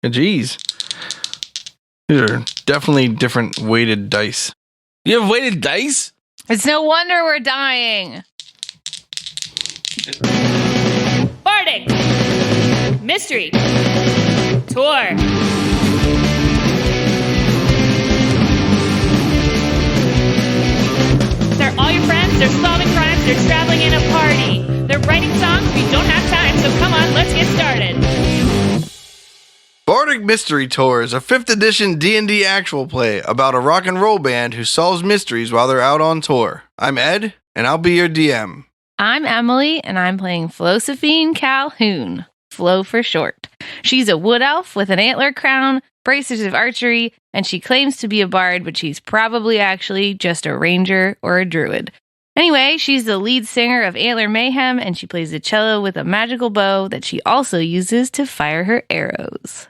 Jeez. These are definitely different weighted dice. You have weighted dice? It's no wonder we're dying. Bardic Mystery Tour. They're all your friends, they're solving crimes, they're traveling in a party. They're writing songs, we don't have time, so come on, let's get started. Bardic Mystery Tour is a 5th edition D&D actual play about a rock and roll band who solves mysteries while they're out on tour. I'm Ed, and I'll be your DM. I'm Emily, and I'm playing Flosephine Calhoun, Flo for short. She's a wood elf with an antler crown, braces of archery, and she claims to be a bard, but she's probably actually just a ranger or a druid. Anyway, she's the lead singer of Antler Mayhem, and she plays the cello with a magical bow that she also uses to fire her arrows.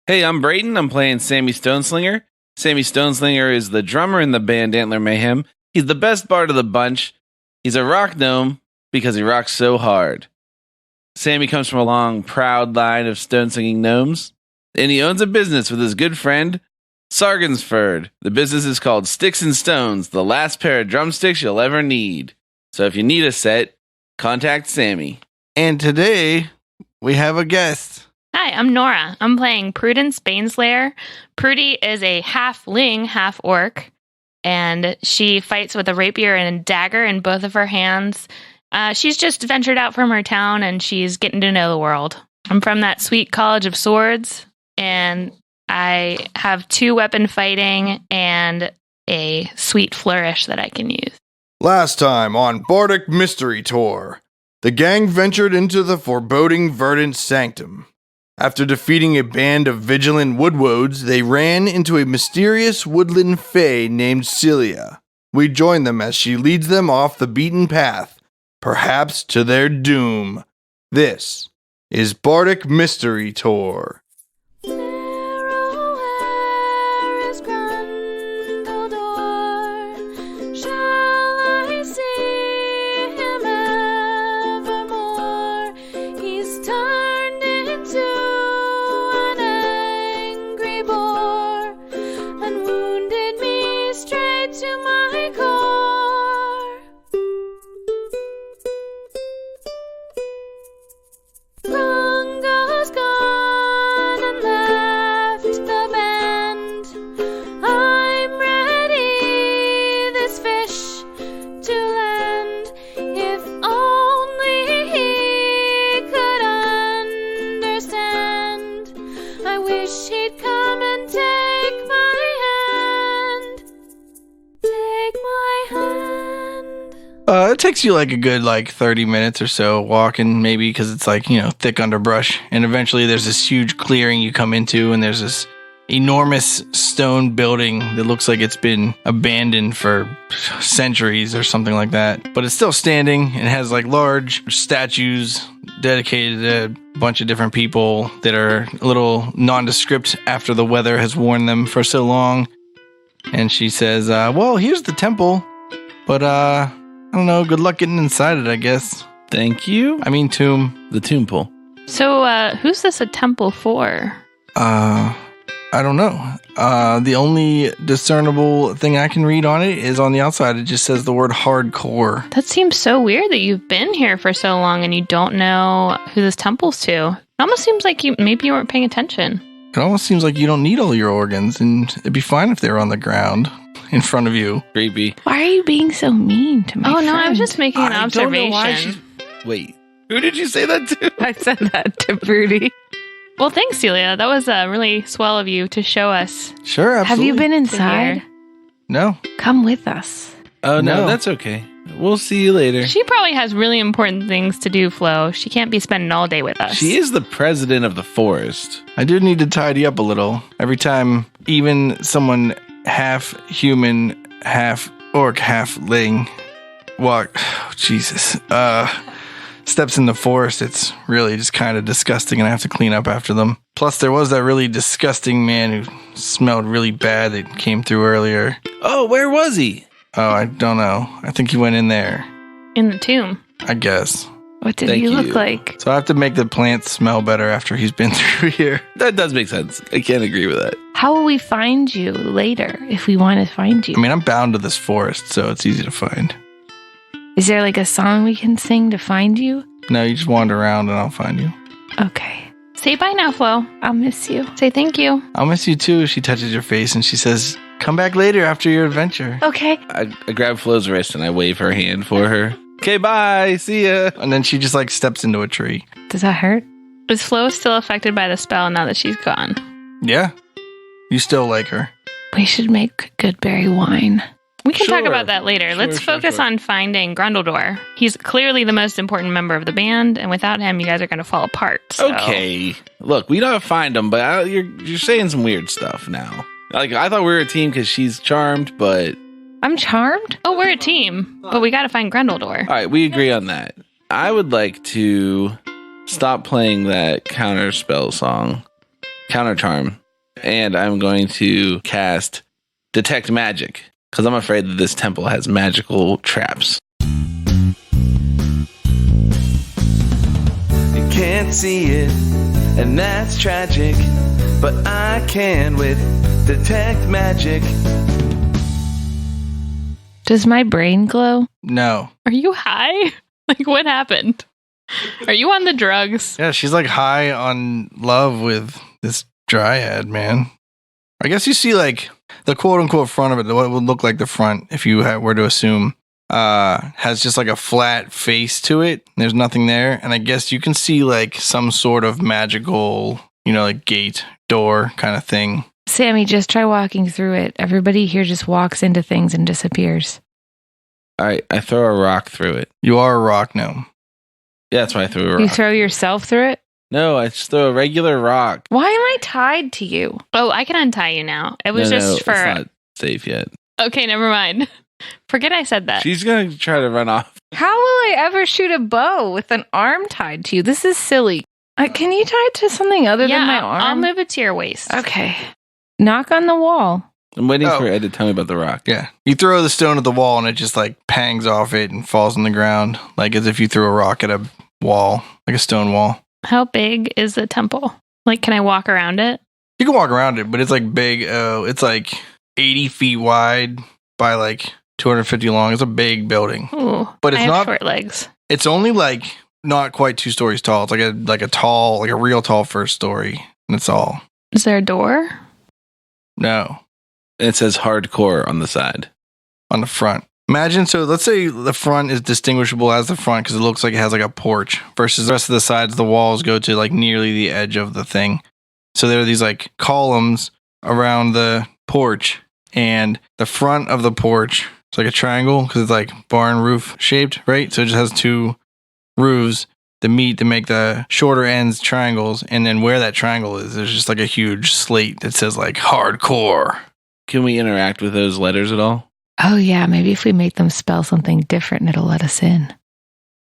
Hey, I'm Brayden. I'm playing Sammy Stoneslinger. Sammy Stoneslinger is the drummer in the band Antler Mayhem. He's the best bard of the bunch. He's a rock gnome because he rocks so hard. Sammy comes from a long, proud line of stone-singing gnomes, and he owns a business with his good friend, Sargensford. The business is called Sticks and Stones, the last pair of drumsticks you'll ever need. So if you need a set, contact Sammy. And today, we have a guest. Hi, I'm Nora. I'm playing Prudence Baneslayer. Prudy is a half-ling, half-orc, and she fights with a rapier and a dagger in both of her hands. She's just ventured out from her town, and she's getting to know the world. I'm from that sweet College of Swords, and I have 2 weapon fighting and a sweet flourish that I can use. Last time on Bardic Mystery Tour, the gang ventured into the foreboding Verdant Sanctum. After defeating a band of vigilant woodwoads, they ran into a mysterious woodland fae named Celia. We join them as she leads them off the beaten path, perhaps to their doom. This is Bardic Mystery Tour. Where is Grundledore? Shall I see him evermore? He's turned into an angry boar and wounded me straight to my core. Grungo's gone and left the band. I'm ready this fish to land. If only he could understand. I wish he'd come and take my hand. Take my hand. It takes you like a good 30 minutes or so walking, maybe, because it's thick underbrush. And eventually there's this huge clearing you come into, and there's this enormous stone building that looks like it's been abandoned for centuries or something like that. But it's still standing and has large statues dedicated to a bunch of different people that are a little nondescript after the weather has worn them for so long. And she says, well, here's the temple, but I don't know, good luck getting inside it, I guess. Thank you. I mean tomb. The Tombple. So, who's this a temple for? I don't know. The only discernible thing I can read on it is on the outside. It just says the word hardcore. That seems so weird that you've been here for so long and you don't know who this temple's to. It almost seems like maybe you weren't paying attention. It almost seems like you don't need all your organs, and it'd be fine if they were on the ground in front of you. Creepy. Why are you being so mean to my friend? No, I was just making an I observation. don't know why Wait, who did you say that to? I said that to Prudy. Well, thanks, Celia. That was really swell of you to show us. Sure, absolutely. Have you been inside? No. Come with us. Oh, no, No. that's okay. We'll see you later. She probably has really important things to do, Flo. She can't be spending all day with us. She is the president of the forest. I do need to tidy up a little. Every time even someone half human, half orc, half ling steps in the forest, it's really just kind of disgusting, and I have to clean up after them. Plus, there was that really disgusting man who smelled really bad that came through earlier. Oh, where was he? Oh, I don't know. I think he went in there. In the tomb. I guess. What did Thank he look you. like? So I have to make the plants smell better after he's been through here. That does make sense. I can't agree with that. How will we find you later if we want to find you? I mean, I'm bound to this forest, so it's easy to find. Is there like a song we can sing to find you? No, you just wander around and I'll find you. Okay. Say bye now, Flo. I'll miss you. Say thank you. I'll miss you too. She touches your face and she says, come back later after your adventure. Okay. I grab Flo's wrist and I wave her hand for her. Okay, bye. See ya. And then she just like steps into a tree. Does that hurt? Is Flo still affected by the spell now that she's gone? Yeah. You still like her. We should make good berry wine. We can talk Sure. about that later. Sure, Let's sure, focus sure. on finding Grundledore. He's clearly the most important member of the band, and without him, you guys are going to fall apart. So. Okay. Look, we don't find him, but you're saying some weird stuff now. Like, I thought we were a team because she's charmed, but... I'm charmed. Oh, we're a team, but we got to find Grundledore. All right, we agree on that. I would like to stop playing that counter spell song, counter charm, and I'm going to cast Detect Magic because I'm afraid that this temple has magical traps. You can't see it, and that's tragic, but I can with Detect Magic. Does my brain glow? No. Are you high? Like, what happened? Are you on the drugs? Yeah, she's like high on love with this dryad, man. I guess you see like the quote unquote front of it, what it would look like the front if you were to assume, has just like a flat face to it. There's nothing there. And I guess you can see like some sort of magical, like gate, door kind of thing. Sammy, just try walking through it. Everybody here just walks into things and disappears. All right, I throw a rock through it. You are a rock gnome. Yeah, that's why I threw a rock. You throw yourself through it? No, I just throw a regular rock. Why am I tied to you? Oh, I can untie you now. It was No, just for... It's not safe yet. Okay, never mind. Forget I said that. She's going to try to run off. How will I ever shoot a bow with an arm tied to you? This is silly. Can you tie it to something other than my arm? I'll move it to your waist. Okay. Knock on the wall. I'm waiting Oh. for Ed to tell me about the rock. Yeah. You throw the stone at the wall and it just like pangs off it and falls on the ground. Like as if you threw a rock at a wall, like a stone wall. How big is the temple? Like, can I walk around it? You can walk around it, but it's like big. It's like 80 feet wide by like 250 long. It's a big building. Ooh, But it's I have not- short legs. It's only like not quite 2 stories tall. It's like a real tall first story. And that's all. Is there a door? No. And it says hardcore on the side. On the front. Imagine, so let's say the front is distinguishable as the front because it looks like it has like a porch versus the rest of the sides, the walls go to like nearly the edge of the thing. So there are these like columns around the porch and the front of the porch, it's like a triangle because it's like barn roof shaped, right? So it just has 2 roofs that meet to make the shorter ends triangles. And then where that triangle is, there's just like a huge slate that says like hardcore. Can we interact with those letters at all? Oh, yeah. Maybe if we make them spell something different, it'll let us in.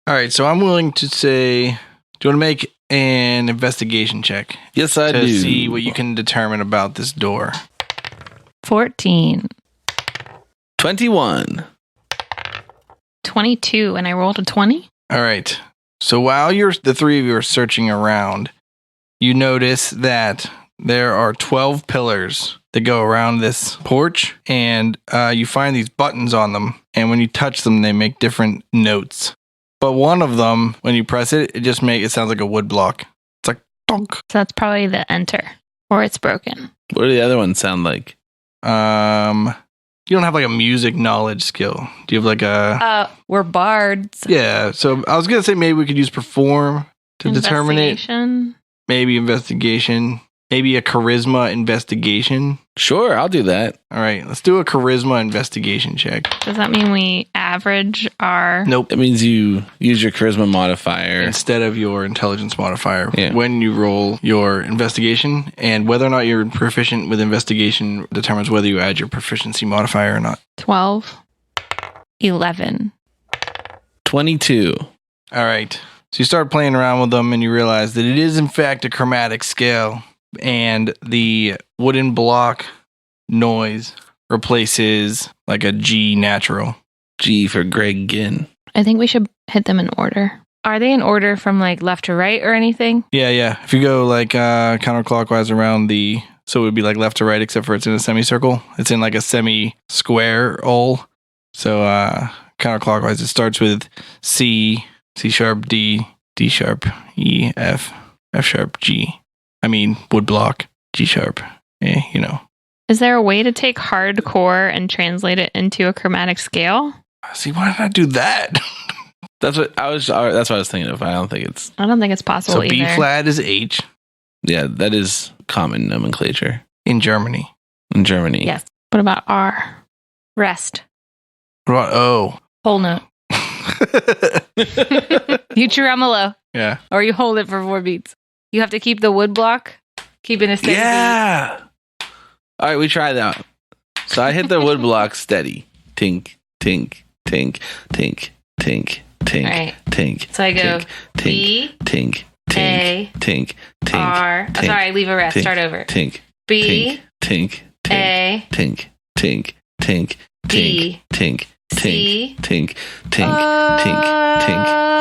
All right, so I'm willing to say, do you want to make an investigation check Yes, I to do. see what you can determine about this door? 14. 21. 22, and I rolled a 20. All right, so while the 3 of you are searching around, you notice that there are 12 pillars that go around this porch, and you find these buttons on them, and when you touch them, they make different notes. But one of them, when you press it, it sounds like a wood block. It's like donk. So that's probably the enter, or it's broken. What do the other ones sound like? You don't have like a music knowledge skill. Do you have like a? We're bards. Yeah. So I was gonna say maybe we could use perform to determine it. Investigation. Maybe investigation. Maybe a charisma investigation. Sure, I'll do that. All right, let's do a charisma investigation check. Does that mean we average our... Nope. That means you use your charisma modifier. Instead of your intelligence modifier, Yeah. when you roll your investigation, and whether or not you're proficient with investigation determines whether you add your proficiency modifier or not. 12. 11. 22. All right. So you start playing around with them and you realize that it is in fact a chromatic scale, and the wooden block noise replaces like a G natural. G for Greg Ginn. I think we should hit them in order. Are they in order from like left to right or anything? Yeah. If you go like counterclockwise around so it would be like left to right, except for it's in a semicircle. It's in like a semi-square hole. So counterclockwise, it starts with C sharp, D sharp, E, F sharp, G. I mean, wood block, G sharp, Is there a way to take hardcore and translate it into a chromatic scale? See, why did I do that? That's what I was thinking of. I don't think it's possible So either. B flat is H Yeah, that is common nomenclature in Germany. in Germany. Yes. What about R? Rest. What about O? Whole note. You tremolo. Yeah. Or you hold it for 4 beats. You have to keep the wood block, keeping a steady beat. Yeah. All right, we try that. So I hit the wood block steady. Tink, tink, tink, tink, tink, tink, All right. tink. So I go tink, B, tink, tink, A, tink, tink, R. tink, Sorry, leave a rest. tink, Start over. Tink, B, tink, tink, A, tink, tink, tink, B, tink, C, tink, tink, tink, tink,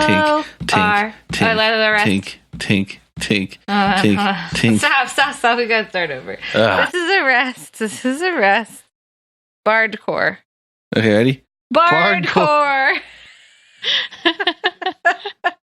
tink, tink, R. tink, I let the rest. tink, tink, tink, tink, tink. Stop. We gotta start over. Ugh. This is a rest. Bardcore. Okay, ready? Bardcore.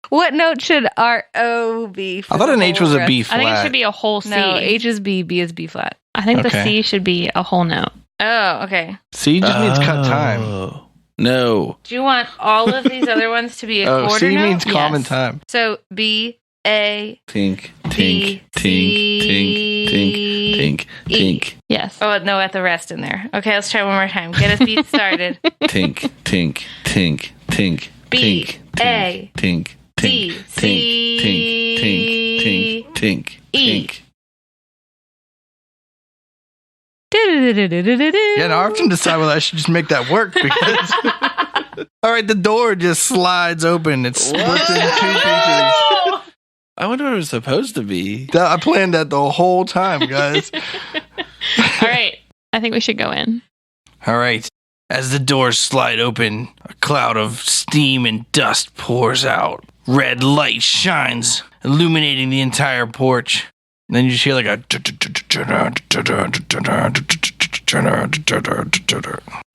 What note should R-O be? I thought an H was a B. B I flat. think it should be a whole C. No, H is B, B is B flat. I think the Okay. C should be a whole note. Oh, okay. C just means cut time. Oh, no. Do you want all of these other ones to be a Oh, quarter C note? means common Yes. time. So B, A, Tink, B, tink, tink, tink, tink, E. tink, Yes. Oh, no, at the rest in there. Okay, let's try one more time. Get us beat started. tink, tink, tink, tink, B, tink, A, tink, C, tink, C, tink, tink, tink, tink, E. tink. Yeah, now I have to decide whether I should just make that work because. All right, the door just slides open. It splits into 2 pieces. I wonder what it was supposed to be. I planned that the whole time, guys. All right. I think we should go in. All right. As the doors slide open, a cloud of steam and dust pours out. Red light shines, illuminating the entire porch. And then you just hear like a.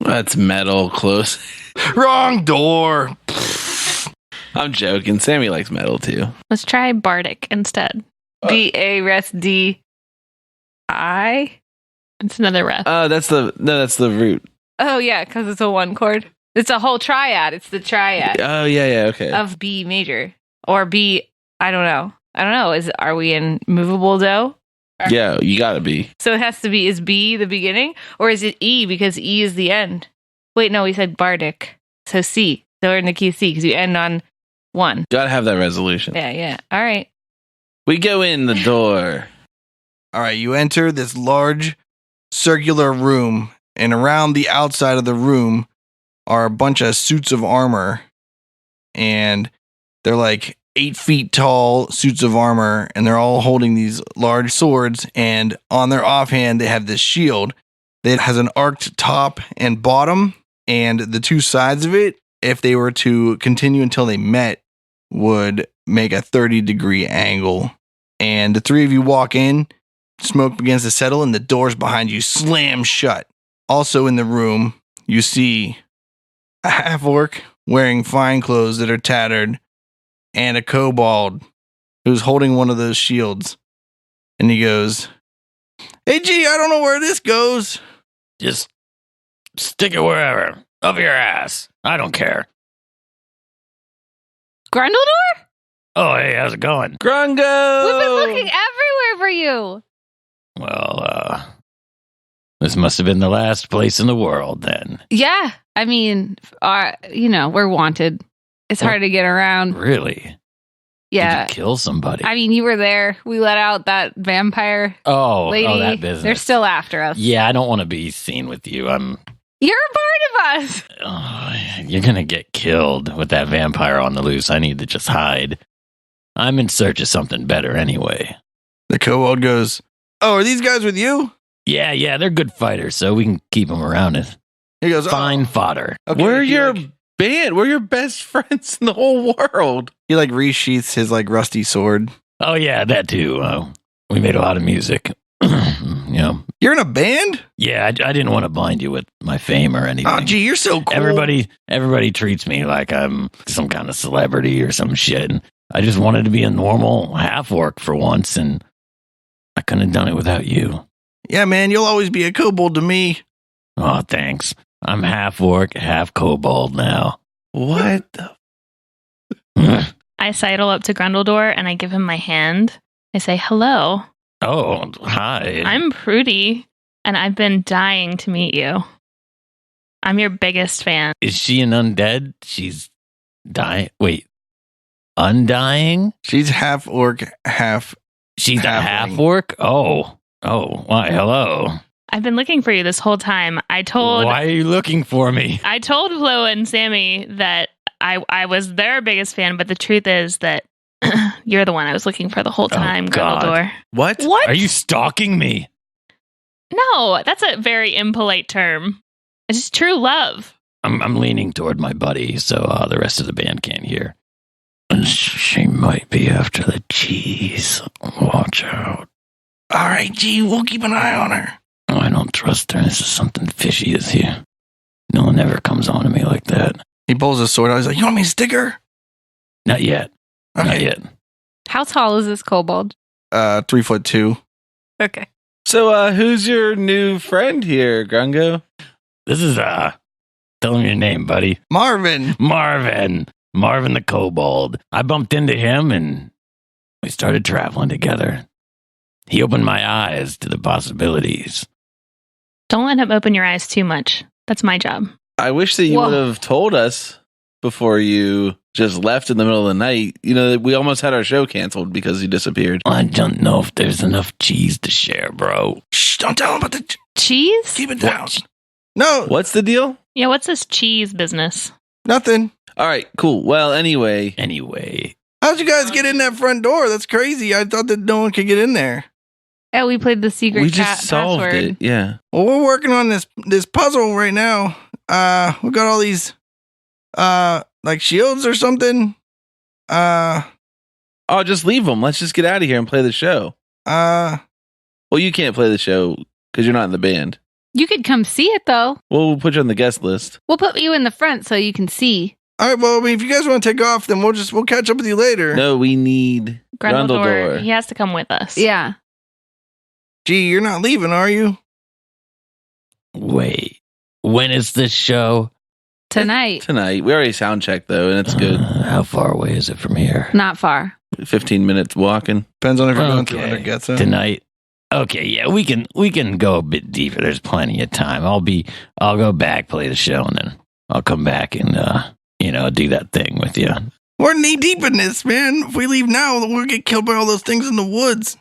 That's metal close. Wrong door. I'm joking. Sammy likes metal too. Let's try Bardic instead. B, A, rest, D, I. It's another rest. That's the root. Oh, yeah, because it's a 1 chord. It's a whole triad. It's the triad Oh yeah, okay. of B major. Or B, I don't know. Are we in movable do? Yeah, you gotta be. So it has to be, is B the beginning? Or is it E because E is the end? Wait, no, we said bardic. So C. So we're in the key of C because you end on 1. Gotta have that resolution. Yeah. All right. We go in the door. All right, you enter this large circular room, and around the outside of the room are a bunch of suits of armor, and they're like 8 feet tall suits of armor, and they're all holding these large swords, and on their offhand, they have this shield that has an arced top and bottom, and the 2 sides of it, if they were to continue until they met, would make a 30-degree angle. And the 3 of you walk in, smoke begins to settle, and the doors behind you slam shut. Also in the room, you see a half-orc wearing fine clothes that are tattered, and a kobold who's holding one of those shields. And he goes, "Hey, gee, I don't know where this goes." Just stick it wherever. Up your ass. I don't care. Grundledore? Oh, hey, how's it going? Grungo! We've been looking everywhere for you. Well, this must have been the last place in the world then. Yeah. I mean, we're wanted. It's hard to get around. Really? Yeah. Did you kill somebody? I mean, you were there. We let out that vampire lady. that business. They're still after us. Yeah, I don't want to be seen with you. You're a part of us. You're going to get killed with that vampire on the loose. I need to just hide. I'm in search of something better anyway. The kobold goes, "Oh, are these guys with you?" Yeah, they're good fighters, so we can keep them around. He goes, Fine fodder. Okay, We're if you your like- band. We're your best friends in the whole world. He like resheaths his like rusty sword. Oh, yeah, that too. We made a lot of music. You're in a band? Yeah, I didn't want to blind you with my fame or anything. Oh, gee, you're so cool. Everybody treats me like I'm some kind of celebrity or some shit. And I just wanted to be a normal half-orc for once, and I couldn't have done it without you. Yeah, man, you'll always be a kobold to me. Oh, thanks. I'm half-orc, half-kobold now. What the? I sidle up to Grundledore and I give him my hand. I say, hello. Oh, hi. I'm Prudy, and I've been dying to meet you. I'm your biggest fan. Is she an undead? She's dying. Wait, undying? She's half orc, half. She's a halfling. half-orc? Oh, why, hello. I've been looking for you this whole time. Why are you looking for me? I told Flo and Sammy that I was their biggest fan, but the truth is that you're the one I was looking for the whole time, God. Grundledore. What? Are you stalking me? No, that's a very impolite term. It's just true love. I'm leaning toward my buddy, so the rest of the band can't hear. She might be after the cheese. Watch out. All right, gee, we'll keep an eye on her. I don't trust her. This is something fishy is here. No one ever comes on to me like that. He pulls his sword out. He's like, "You want me to stick her?" Not yet. Okay. Not yet. How tall is this kobold? 3'2". Okay. So, who's your new friend here, Grungo? This is tell him your name, buddy. Marvin. Marvin the kobold. I bumped into him and we started traveling together. He opened my eyes to the possibilities. Don't let him open your eyes too much. That's my job. I wish that you Whoa. would have told us before you just left in the middle of the night. You know, we almost had our show canceled because you disappeared. I don't know if there's enough cheese to share, bro. Shh! Don't tell him about the. Cheese? Keep it down. No, What's the deal? Yeah, what's this cheese business? nothing. All right, cool. Well, anyway, How'd you guys get in that front door? That's crazy. I thought that no one could get in there. Oh, we played the secret we cat just solved password. it. Yeah. Well, we're working on this puzzle right now. We got all these like shields or something. Oh, just leave them. Let's just get out of here and play the show. Well, you can't play the show because you're not in the band. You could come see it, though. We'll put you on the guest list. We'll put you in the front so you can see. all right. Well, I mean, if you guys want to take off, then we'll catch up with you later. No, we need Grundledore. He has to come with us. Yeah. Gee, you're not leaving, are you? Wait, when is this show? Tonight. Tonight. We already sound checked though, and it's good. How far away is it from here? Not far. 15 minutes walking. Depends on if you're going Okay. through Undergetsa. Tonight. Okay, yeah, we can go a bit deeper. There's plenty of time. I'll go back, play the show, and then I'll come back and do that thing with you. We're knee deep in this, man. If we leave now, we'll get killed by all those things in the woods.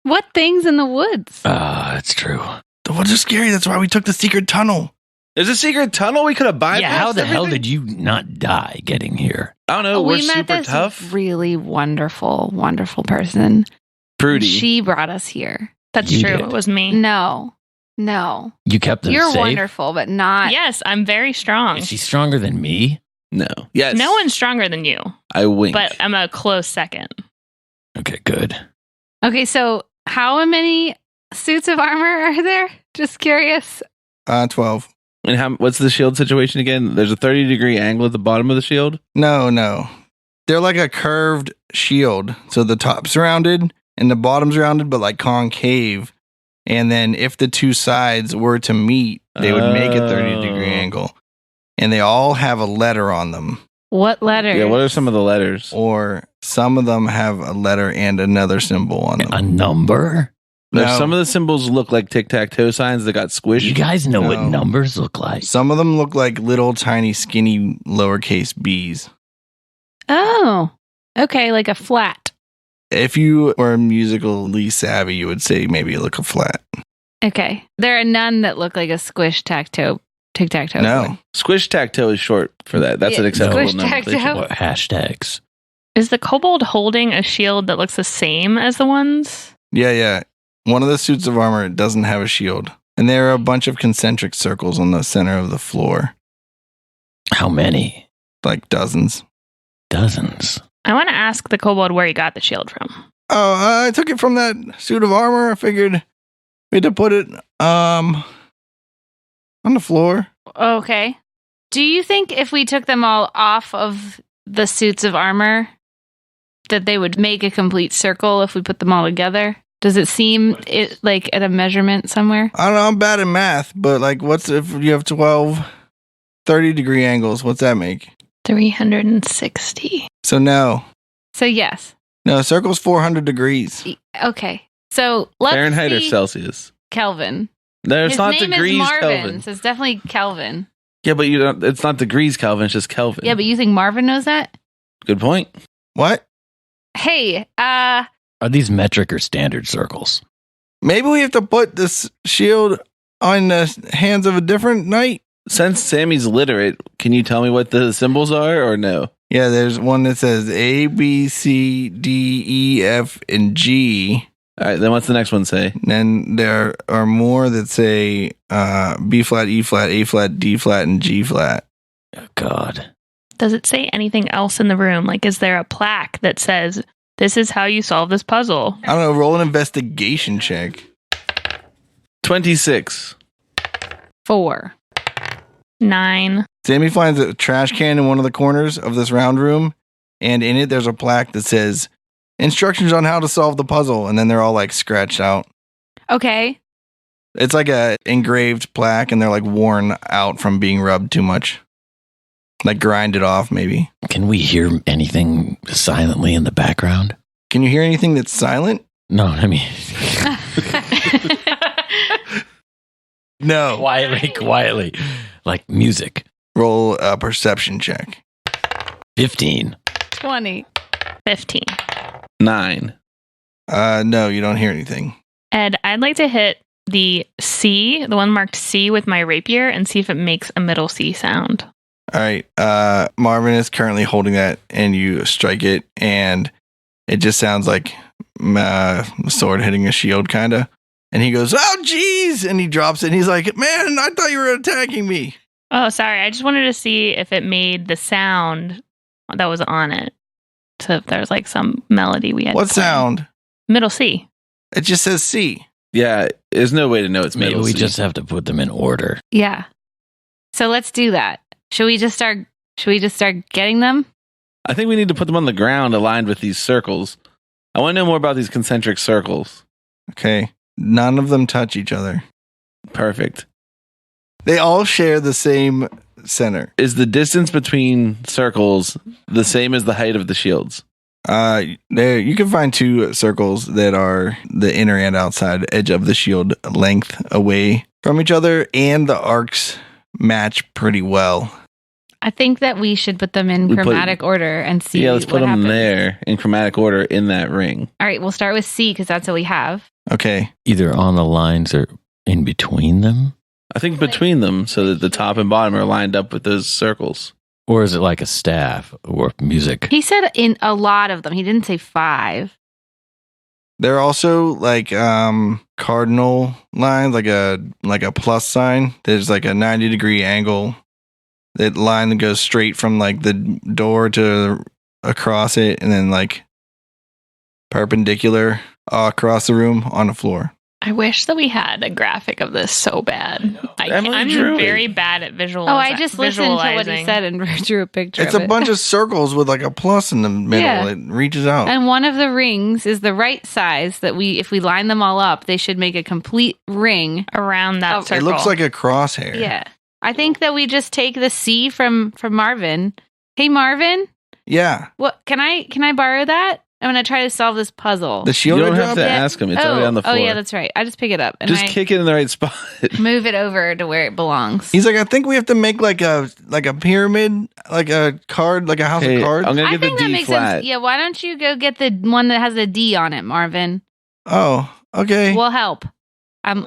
What things in the woods? That's true. The woods are scary. That's why we took the secret tunnel. There's a secret tunnel we could have bypassed. Yeah, how the hell everything? did you not die getting here? I don't know. We're we met super this tough. really wonderful, wonderful person. Prudy. She brought us here. That's You true. did. It was me. No. You kept them You're safe? wonderful, but not. Yes, I'm very strong. Is she stronger than me? No. Yes. No one's stronger than you, I wink. but I'm a close second. Okay, good. Okay, so how many suits of armor are there? Just curious. 12. And what's the shield situation again? There's a 30-degree angle at the bottom of the shield. No. They're like a curved shield. So the top's rounded and the bottom's rounded, but like concave. And then if the two sides were to meet, they would make a 30-degree Oh. angle. And they all have a letter on them. What letter? Yeah, what are some of the letters? Or some of them have a letter and another symbol on them. A number? There's No. some of the symbols look like tic-tac-toe signs that got squished. You guys know what No. numbers look like. Some of them look like little tiny skinny lowercase b's. Oh, okay, like a flat. If you were musically savvy, you would say maybe look a flat. Okay. There are none that look like a squish tic-tac-toe. No. Squish-tac-toe is short for that. That's Yeah, an acceptable squish-tac-toe. nomenclature. What hashtags? Is the kobold holding a shield that looks the same as the ones? Yeah. One of the suits of armor doesn't have a shield. And there are a bunch of concentric circles on the center of the floor. How many? Like dozens. Dozens. I want to ask the kobold where he got the shield from. Oh, I took it from that suit of armor. I figured we had to put it on the floor. Okay. Do you think if we took them all off of the suits of armor, that they would make a complete circle if we put them all together? Does it seem like at a measurement somewhere? I don't know. I'm bad at math, but like, what's if you have 12 30-degree angles? What's that make? 360. So no. So yes. No, circle's 400 degrees. Okay. So let's Fahrenheit or see Celsius? Kelvin. No, it's His not name degrees is Marvin, Kelvin. so it's definitely Kelvin. Yeah, but you don't. It's not degrees Kelvin. It's just Kelvin. Yeah, but you think Marvin knows that? Good point. What? Hey, Are these metric or standard circles? Maybe we have to put this shield on the hands of a different knight? Since Sammy's literate, can you tell me what the symbols are or no? Yeah, there's one that says A, B, C, D, E, F, and G. All right, then what's the next one say? And then there are more that say B flat, E flat, A flat, D flat, and G flat. Oh, God. Does it say anything else in the room? Like, is there a plaque that says, this is how you solve this puzzle? I don't know. Roll an investigation check. 26. 4. 9. Sammy finds a trash can in one of the corners of this round room, and in it there's a plaque that says instructions on how to solve the puzzle, and then they're all like scratched out. Okay. It's like a engraved plaque, and they're like worn out from being rubbed too much. Like grinded off, maybe. Can we hear anything silently in the background? Can you hear anything that's silent? No, I mean, No. quietly. Like music. Roll a perception check. 15. 20. 15. 9. No, you don't hear anything. Ed, I'd like to hit the C, the one marked C with my rapier, and see if it makes a middle C sound. All right. Marvin is currently holding that, and you strike it, and it just sounds like a sword hitting a shield, kind of. And he goes, "Oh, geez!" And he drops it, and he's like, "Man, I thought you were attacking me." Oh, sorry. I just wanted to see if it made the sound that was on it. So if there's like some melody we had. What to play. sound? Middle C. It just says C. Yeah, there's no way to know it's Maybe middle we C. just have to put them in order. Yeah. So let's do that. Should we just start getting them? I think we need to put them on the ground aligned with these circles. I want to know more about these concentric circles. Okay. None of them touch each other. Perfect. They all share the same center. Is the distance between circles the same as the height of the shields? There you can find two circles that are the inner and outside edge of the shield length away from each other, and the arcs match pretty well. I think that we should put them in We put- chromatic order and see. Yeah, let's put what them happens. there in chromatic order in that ring. All right, we'll start with C because that's what we have. Okay. Either on the lines or in between them? I think between them so that the top and bottom are lined up with those circles. Or is it like a staff or music? He said in a lot of them. He didn't say 5. They're also like cardinal lines, like a plus sign. There's like a 90-degree angle. That line that goes straight from like the door to across it, and then like perpendicular across the room on the floor. I wish that we had a graphic of this so bad. Emily I'm drew it. very bad at visualizing. Oh, I just listened to what he said and drew a picture It's of a it. bunch of circles with like a plus in the middle. Yeah. It reaches out. And one of the rings is the right size that if we line them all up, they should make a complete ring. around that Oh, it circle. It looks like a crosshair. Yeah. I think that we just take the C from Marvin. Hey Marvin, Yeah. what can I borrow that? I'm gonna try to solve this puzzle. The shield You don't I have dropped? to Yeah. ask him. It's already on the floor. Oh yeah, that's right. I just pick it up and Just I kick it in the right spot. move it over to where it belongs. He's like, I think we have to make like a pyramid, like a card, like a house Hey, of cards. I'm going I to get think the that D makes flat. sense. Yeah, why don't you go get the one that has a D on it, Marvin? Oh, okay. We'll help. I'm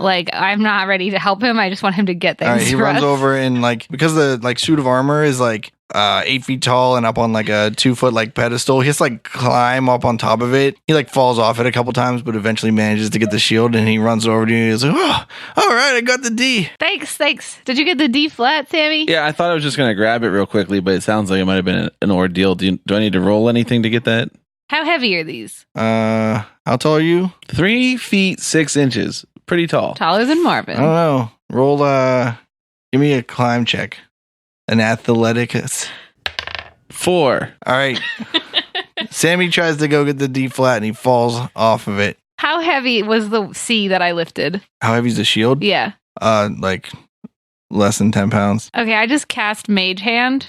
not ready to help him. I just want him to get things. All right, he for runs us. over and like, because the like suit of armor is like 8 feet tall and up on like a 2 foot like pedestal. He has to like climb up on top of it. He like falls off it a couple times, but eventually manages to get the shield, and he runs over to you. He's like, "Oh, all right, I got the D." Thanks. Did you get the D flat, Sammy? Yeah, I thought I was just going to grab it real quickly, but it sounds like it might have been an ordeal. Do I need to roll anything to get that? How heavy are these? How tall are you? 3 feet 6 inches. Pretty tall. Taller than Marvin. I don't know. Roll. Give me a climb check. An athletics. 4. All right. Sammy tries to go get the D flat, and he falls off of it. How heavy was the C that I lifted? How heavy is the shield? Yeah. Like less than 10 pounds. Okay, I just cast Mage Hand,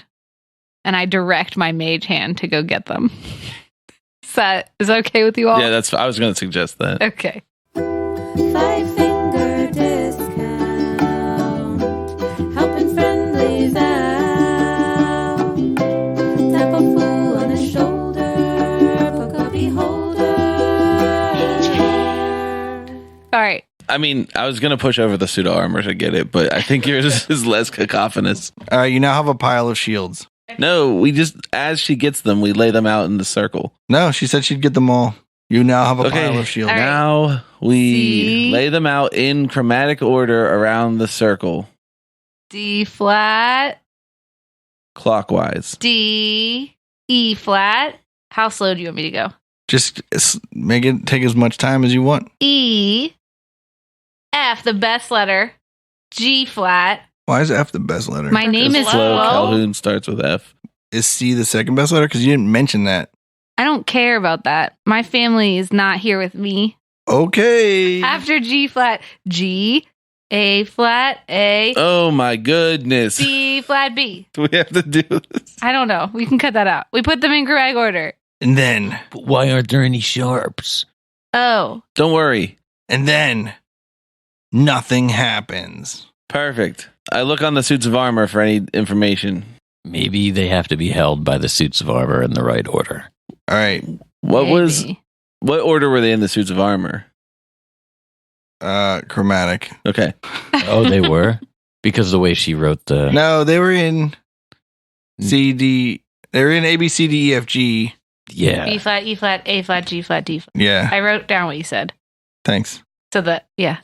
and I direct my Mage Hand to go get them. Is that okay with you all? Yeah, I was going to suggest that. Okay. 5-finger discount, helping friendlies out. Tap a fool on the shoulder, poke a beholder. All right. I mean, I was going to push over the pseudo armor to get it, but I think yours is less cacophonous. All right, you now have a pile of shields. No, we just, as she gets them, we lay them out in the circle. No, she said she'd get them all. You now have a pile of shields. All right. Now we C. lay them out in chromatic order around the circle, D flat, clockwise. D, E flat. How slow do you want me to go? Just make it take as much time as you want. E, F, the best letter, G flat. Why is F the best letter? My name is Flo Flo. Calhoun starts with F. Is C the second best letter? Because you didn't mention that. I don't care about that. My family is not here with me. Okay. After G flat, G, A flat, A, Oh my goodness. B flat, B. Do we have to do this? I don't know. We can cut that out. We put them in chromatic order. And then, But why aren't there any sharps? Oh, Don't worry. and then, nothing happens. Perfect. I look on the suits of armor for any information. Maybe they have to be held by the suits of armor in the right order. All right. maybe. What order were they in the suits of armor? Chromatic. Okay. Oh, they were? Because the way she wrote the... No, they were in C, D. They were in A, B, C, D, E, F, G. Yeah. B flat, E flat, A flat, G flat, D flat. Yeah. I wrote down what you said. Thanks. So that, yeah.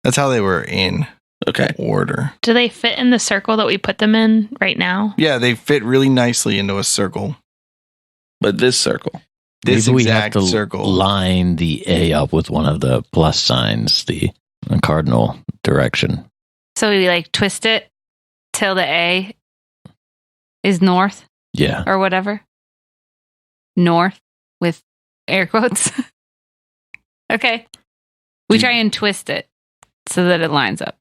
That's how they were in Okay. order. Do they fit in the circle that we put them in right now? Yeah, they fit really nicely into a circle. But this circle. This Maybe we have exact to circle. line the A up with one of the plus signs, the cardinal direction. So we like twist it till the A is north Yeah. or whatever. North with air quotes. Okay. We try and twist it so that it lines up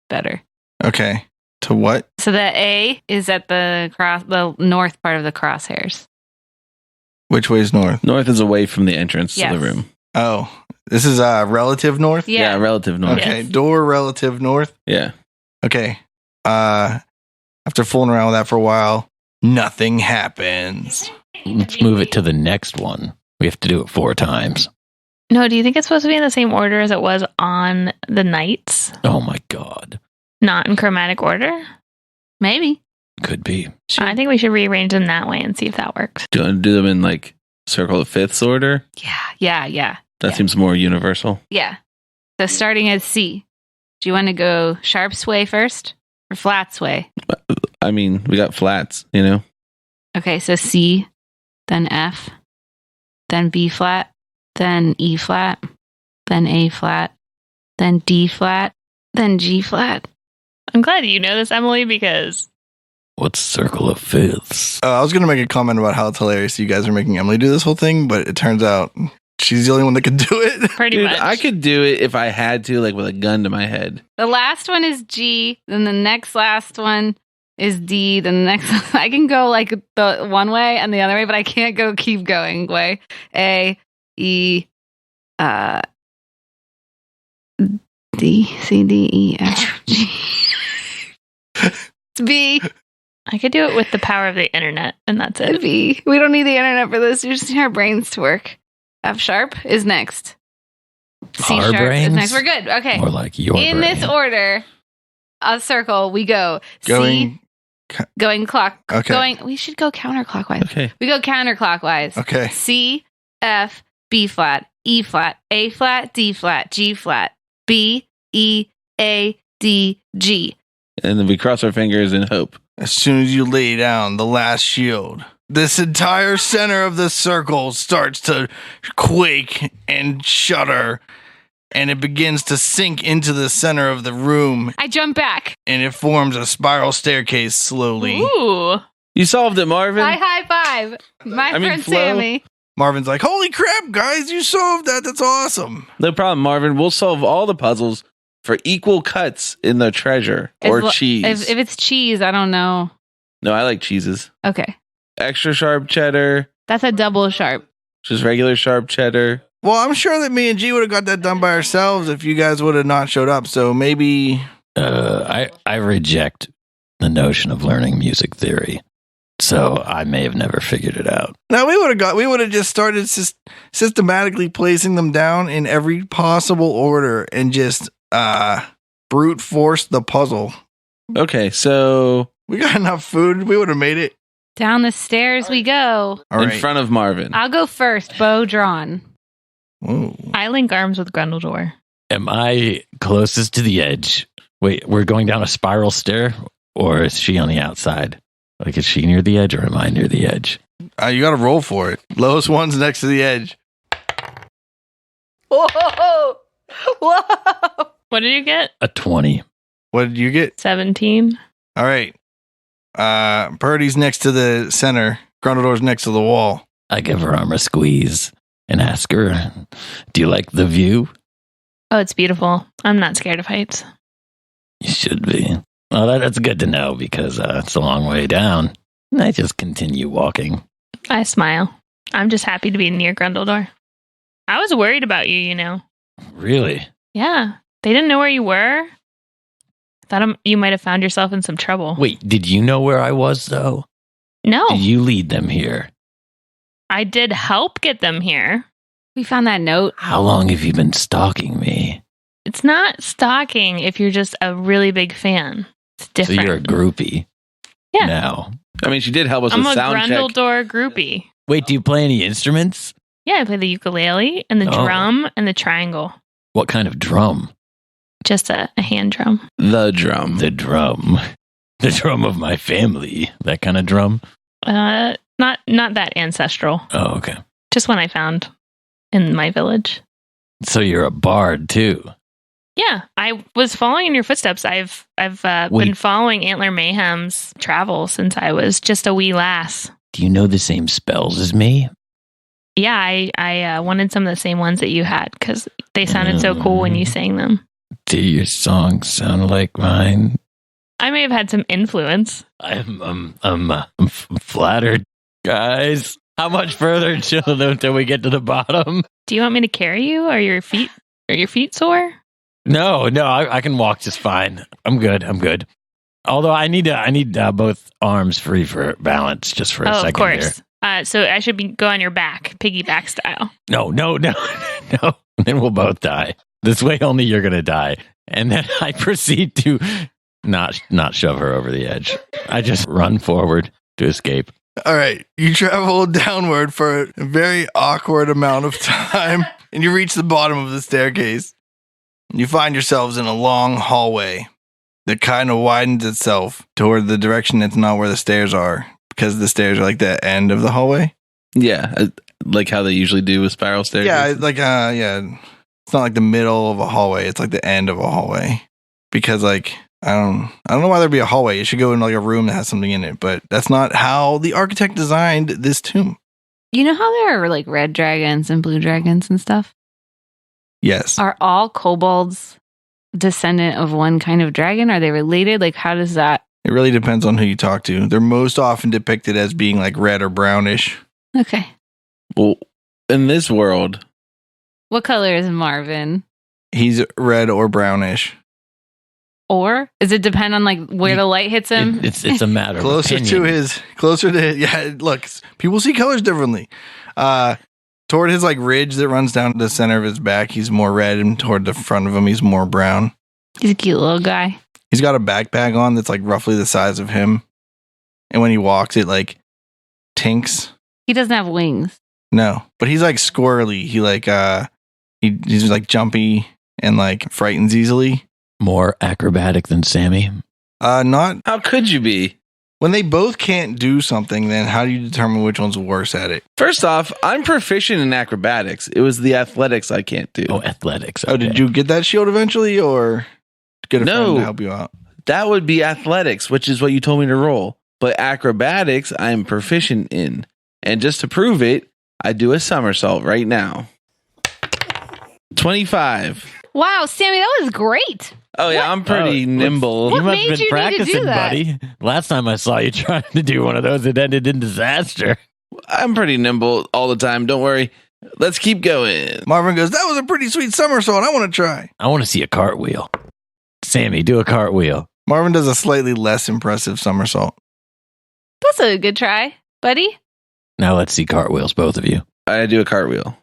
better. Okay. To what? So the A is at the north part of the crosshairs. Which way is north? North is away from the entrance to Yes. the room. Oh, this is relative north? Yeah. Relative north. Okay. Yes. Door relative north. Yeah. Okay. After fooling around with that for a while, nothing happens. Let's move it to the next one. We have to do it 4 times. No, do you think it's supposed to be in the same order as it was on the knights? Oh my God. Not in chromatic order? Maybe. Could be. I think we should rearrange them that way and see if that works. Do you want to do them in like circle of fifths order? Yeah. That seems more universal. Yeah. So starting at C. Do you want to go sharp sway first or flat sway? I mean, we got flats, you know? Okay, so C, then F, then B flat, then E flat, then A flat, then D flat, then G flat. I'm glad you know this, Emily, because What's circle of fifths? I was going to make a comment about how it's hilarious you guys are making Emily do this whole thing, but it turns out she's the only one that can do it. pretty Dude, much. I could do it if I had to, like with a gun to my head. The last one is G, then the next last one is D, then the next I can go like the one way and the other way, but I can't go keep going way. A, E, D, C, D, E, F, G. It's B. I could do it with the power of the internet, and that's it. B. We don't need the internet for this. We just need our brains to work. F sharp is next. C Our sharp is brains? next. We're good. Okay. More like your In brain. this order, a circle, we go Going Going clock. Okay. We should go counterclockwise. Okay. We go counterclockwise. Okay. C, F, B flat, E flat, A flat, D flat, G flat, B, E, A, D, G. And then we cross our fingers and hope. As soon as you lay down the last shield, this entire center of the circle starts to quake and shudder, and it begins to sink into the center of the room, I jump back. and it forms a spiral staircase slowly. Ooh. You solved it, Marvin. I high five. My I mean, friend Flo. Sammy. Marvin's like, holy crap, guys, you solved that. That's awesome. No problem, Marvin. We'll solve all the puzzles for equal cuts in the treasure or cheese. If it's cheese, I don't know. No, I like cheeses. Okay. Extra sharp cheddar, That's a double sharp. just regular sharp cheddar. Well, I'm sure that me and G would have got that done by ourselves if you guys would have not showed up. So maybe. I reject the notion of learning music theory. So I may have never figured it out. No, we would have just started systematically placing them down in every possible order and just brute force the puzzle. Okay, so We got enough food. We would have made it. Down the stairs we go. All in right. front of Marvin. I'll go first. Bow drawn. Ooh. I link arms with Grundledore. Am I closest to the edge? Wait, we're going down a spiral stair, or is she on the outside? Like, is she near the edge, or am I near the edge? You got to roll for it. Lowest one's next to the edge. Whoa! Whoa! What did you get? A 20. What did you get? 17. All right. Purdy's next to the center. Grundledore's next to the wall. I give her arm a squeeze and ask her, do you like the view? Oh, it's beautiful. I'm not scared of heights. You should be. Well, that's good to know because it's a long way down. And I just continue walking. I smile. I'm just happy to be near Grundledore. I was worried about you, you know. Really? Yeah. They didn't know where you were. Thought you might have found yourself in some trouble. Wait, did you know where I was, though? No. Did you lead them here? I did help get them here. We found that note. How long have you been stalking me? It's not stalking if you're just a really big fan. It's different. So you're a groupie Yeah. now. I mean, she did help us I'm with a sound check. Grundledore groupie. Wait, do you play any instruments? Yeah, I play the ukulele and the Oh. drum and the triangle. What kind of drum? Just a hand drum. The drum. The drum. The drum of my family. That kind of drum? Not that ancestral. Oh, okay. Just one I found in my village. So you're a bard, too. Yeah, I was following in your footsteps. I've been Wait. following Antler Mayhem's travel since I was just a wee lass. Do you know the same spells as me? Yeah, I wanted some of the same ones that you had because they sounded so cool when you sang them. Do your songs sound like mine? I may have had some influence. I'm flattered. Guys, how much further until we get to the bottom? Do you want me to carry you? Are your feet sore? No, I can walk just fine. I'm good. Although I need both arms free for balance just for a second. Of course. So I should go on your back, piggyback style. No. Then we'll both die. This way only you're going to die. And then I proceed to not shove her over the edge. I just run forward to escape. All right. You travel downward for a very awkward amount of time, and you reach the bottom of the staircase. You find yourselves in a long hallway that kind of widens itself toward the direction that's not where the stairs are, because the stairs are like the end of the hallway. Yeah, like how they usually do with spiral stairs. Yeah, it's not like the middle of a hallway. It's like the end of a hallway, because like I don't know why there'd be a hallway. You should go in like a room that has something in it, but that's not how the architect designed this tomb. You know how there are like red dragons and blue dragons and stuff? Yes. Are all kobolds descendant of one kind of dragon? Are they related? Like, how does that? It really depends on who you talk to. They're most often depicted as being like red or brownish. Okay. Well, in this world, What color is Marvin? He's red or brownish. Or does it depend on like where the light hits him? It's a matter of Closer to yeah, look, people see colors differently. Toward his like ridge that runs down the center of his back, he's more red, and toward the front of him, he's more brown. He's a cute little guy. He's got a backpack on that's like roughly the size of him. and when he walks, it like tinks. He doesn't have wings. No, but he's like squirrely. He like he's like jumpy and like frightens easily. More acrobatic than Sammy. Not How could you be? when they both can't do something. Then how do you determine which one's worse at it? First off, I'm proficient in acrobatics. It was the athletics I can't do. Oh, athletics. Oh, did okay. you get that shield eventually, or get a friend No. to help you out? That would be athletics, which is what you told me to roll. But acrobatics, I am proficient in. And just to prove it, I do a somersault right now. 25. Wow, Sammy, that was great. Oh, yeah, I'm pretty nimble. What You must made have you been need to do practicing, that? buddy. Last time I saw you trying to do one of those, it ended in disaster. I'm pretty nimble all the time. Don't worry. Let's keep going. Marvin goes, "That was a pretty sweet somersault. I want to try." I want to see a cartwheel. Sammy, do a cartwheel. Marvin does a slightly less impressive somersault. That's a good try, buddy. Now let's see cartwheels, both of you. I do a cartwheel.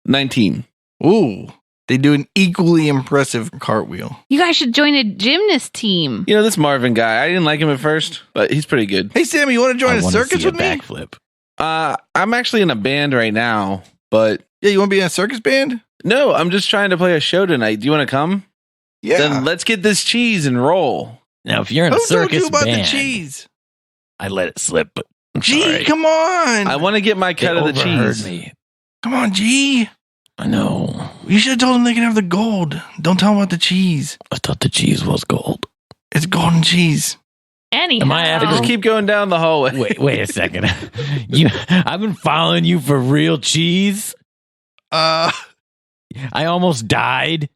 19. Ooh, they do an equally impressive cartwheel. You guys should join a gymnast team. You know, this Marvin guy, I didn't like him at first, but he's pretty good. Hey, Sammy, you want to join I a wanna circus see with a me? backflip. I'm actually in a band right now, but Yeah, you want to be in a circus band? no, I'm just trying to play a show tonight. Do you want to come? Yeah. Then let's get this cheese and roll. Now, if you're in a Who told circus you about band, the cheese? I let it slip, but I'm G, sorry. come on. I want to get my They cut of the overheard cheese. me. Come on, G. I know. You should have told them they can have the gold. Don't tell them about the cheese. I thought the cheese was gold. It's golden cheese. Anyhow. Am I having Just keep going down the hallway. Wait a second. I've been following you for real cheese. Uh, I almost died.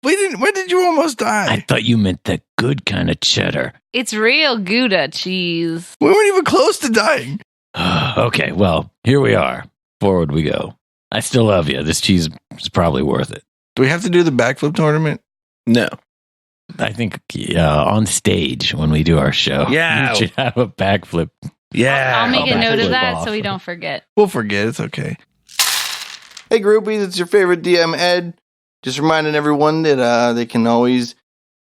when did you almost I die? thought you meant the good kind of cheddar. It's real Gouda cheese. We weren't even close to dying. Okay, well, here we are. Forward we go. I still love you. This cheese is probably worth it. Do we have to do the backflip tournament? No. I think on stage when we do our show, Yeah. you should have a backflip. Yeah. I'll make a I'll note backflip of that off. so we don't forget. We'll forget. It's okay. Hey, groupies, it's your favorite DM, Ed. Just reminding everyone that they can always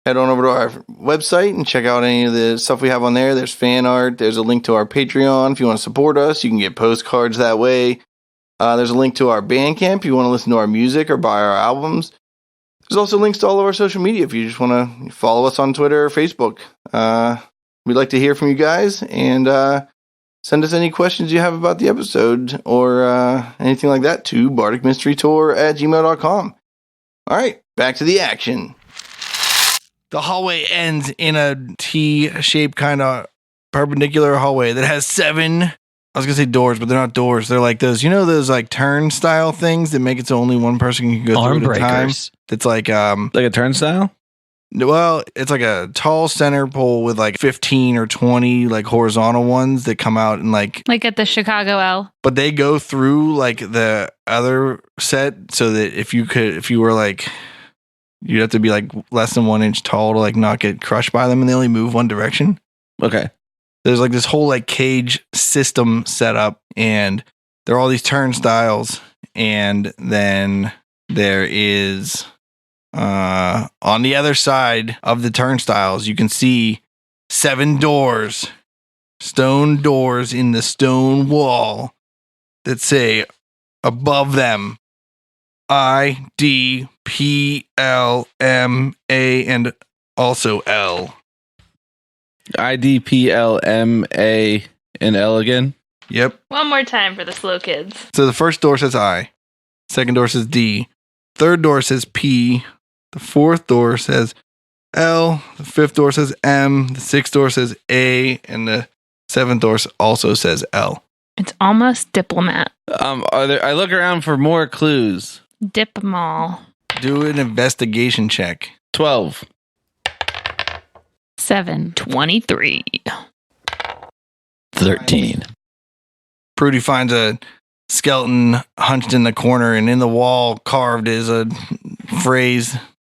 head on over to our website and check out any of the stuff we have on there. There's fan art. There's a link to our Patreon. If you want to support us, you can get postcards that way. There's a link to our Bandcamp if you want to listen to our music or buy our albums. There's also links to all of our social media if you just want to follow us on Twitter or Facebook. We'd like to hear from you guys, and send us any questions you have about the episode or anything like that to bardicmysterytour@gmail.com. All right, back to the action. The hallway ends in a T-shaped kind of perpendicular hallway that has 7, I was going to say doors, but they're not doors. They're like those, those like turnstile things that make it so only one person can go Arm through at a time. breakers. It's like, Like a turnstile? well, it's like a tall center pole with like 15 or 20 like horizontal ones that come out and like, Like at the Chicago L. but they go through like the other set so that if you were like, you'd have to be like less than 1 inch tall to like not get crushed by them, and they only move one direction. Okay. There's like this whole like cage system set up, and there are all these turnstiles, and then there is on the other side of the turnstiles, you can see 7 doors, stone doors in the stone wall that say above them IDPLMA and also L. IDPLMA and L again. Yep. One more time for the slow kids. So the first door says I, second door says D, third door says P, the fourth door says L, the fifth door says M, the sixth door says A, and the seventh door also says L. It's almost diplomat. I look around for more clues. Dip mall. Do an investigation check. 12. 7. 23. 13. Prudy finds a skeleton hunched in the corner, and in the wall carved is a phrase.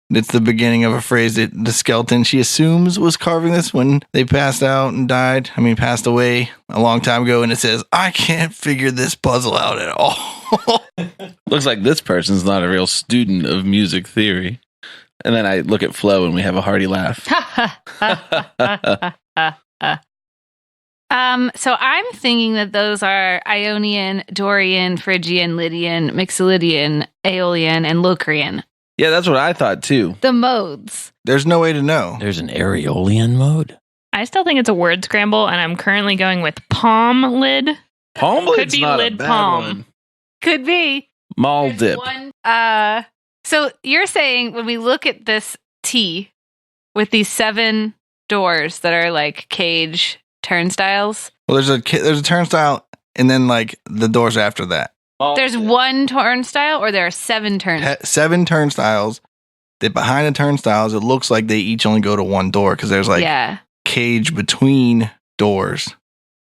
It's the beginning of a phrase that the skeleton, she assumes, was carving this when they passed passed away a long time ago, and it says, "I can't figure this puzzle out at all." Looks like this person's not a real student of music theory. And then I look at Flo and we have a hearty laugh. So I'm thinking that those are Ionian, Dorian, Phrygian, Lydian, Mixolydian, Aeolian, and Locrian. Yeah, that's what I thought too. The modes. There's no way to know. There's an Aeolian mode. I still think it's a word scramble, and I'm currently going with palm lid. Palm Could lid's be not a lid bad palm. one. Could be. Mall There's dip. one- so you're saying when we look at this T with these 7 doors that are like cage turnstiles, Well, there's a turnstile, and then like the doors after that. there's one turnstile or there are 7 turnstiles? 7 turnstiles. That behind the turnstiles, it looks like they each only go to one door because there's like Yeah. cage between doors.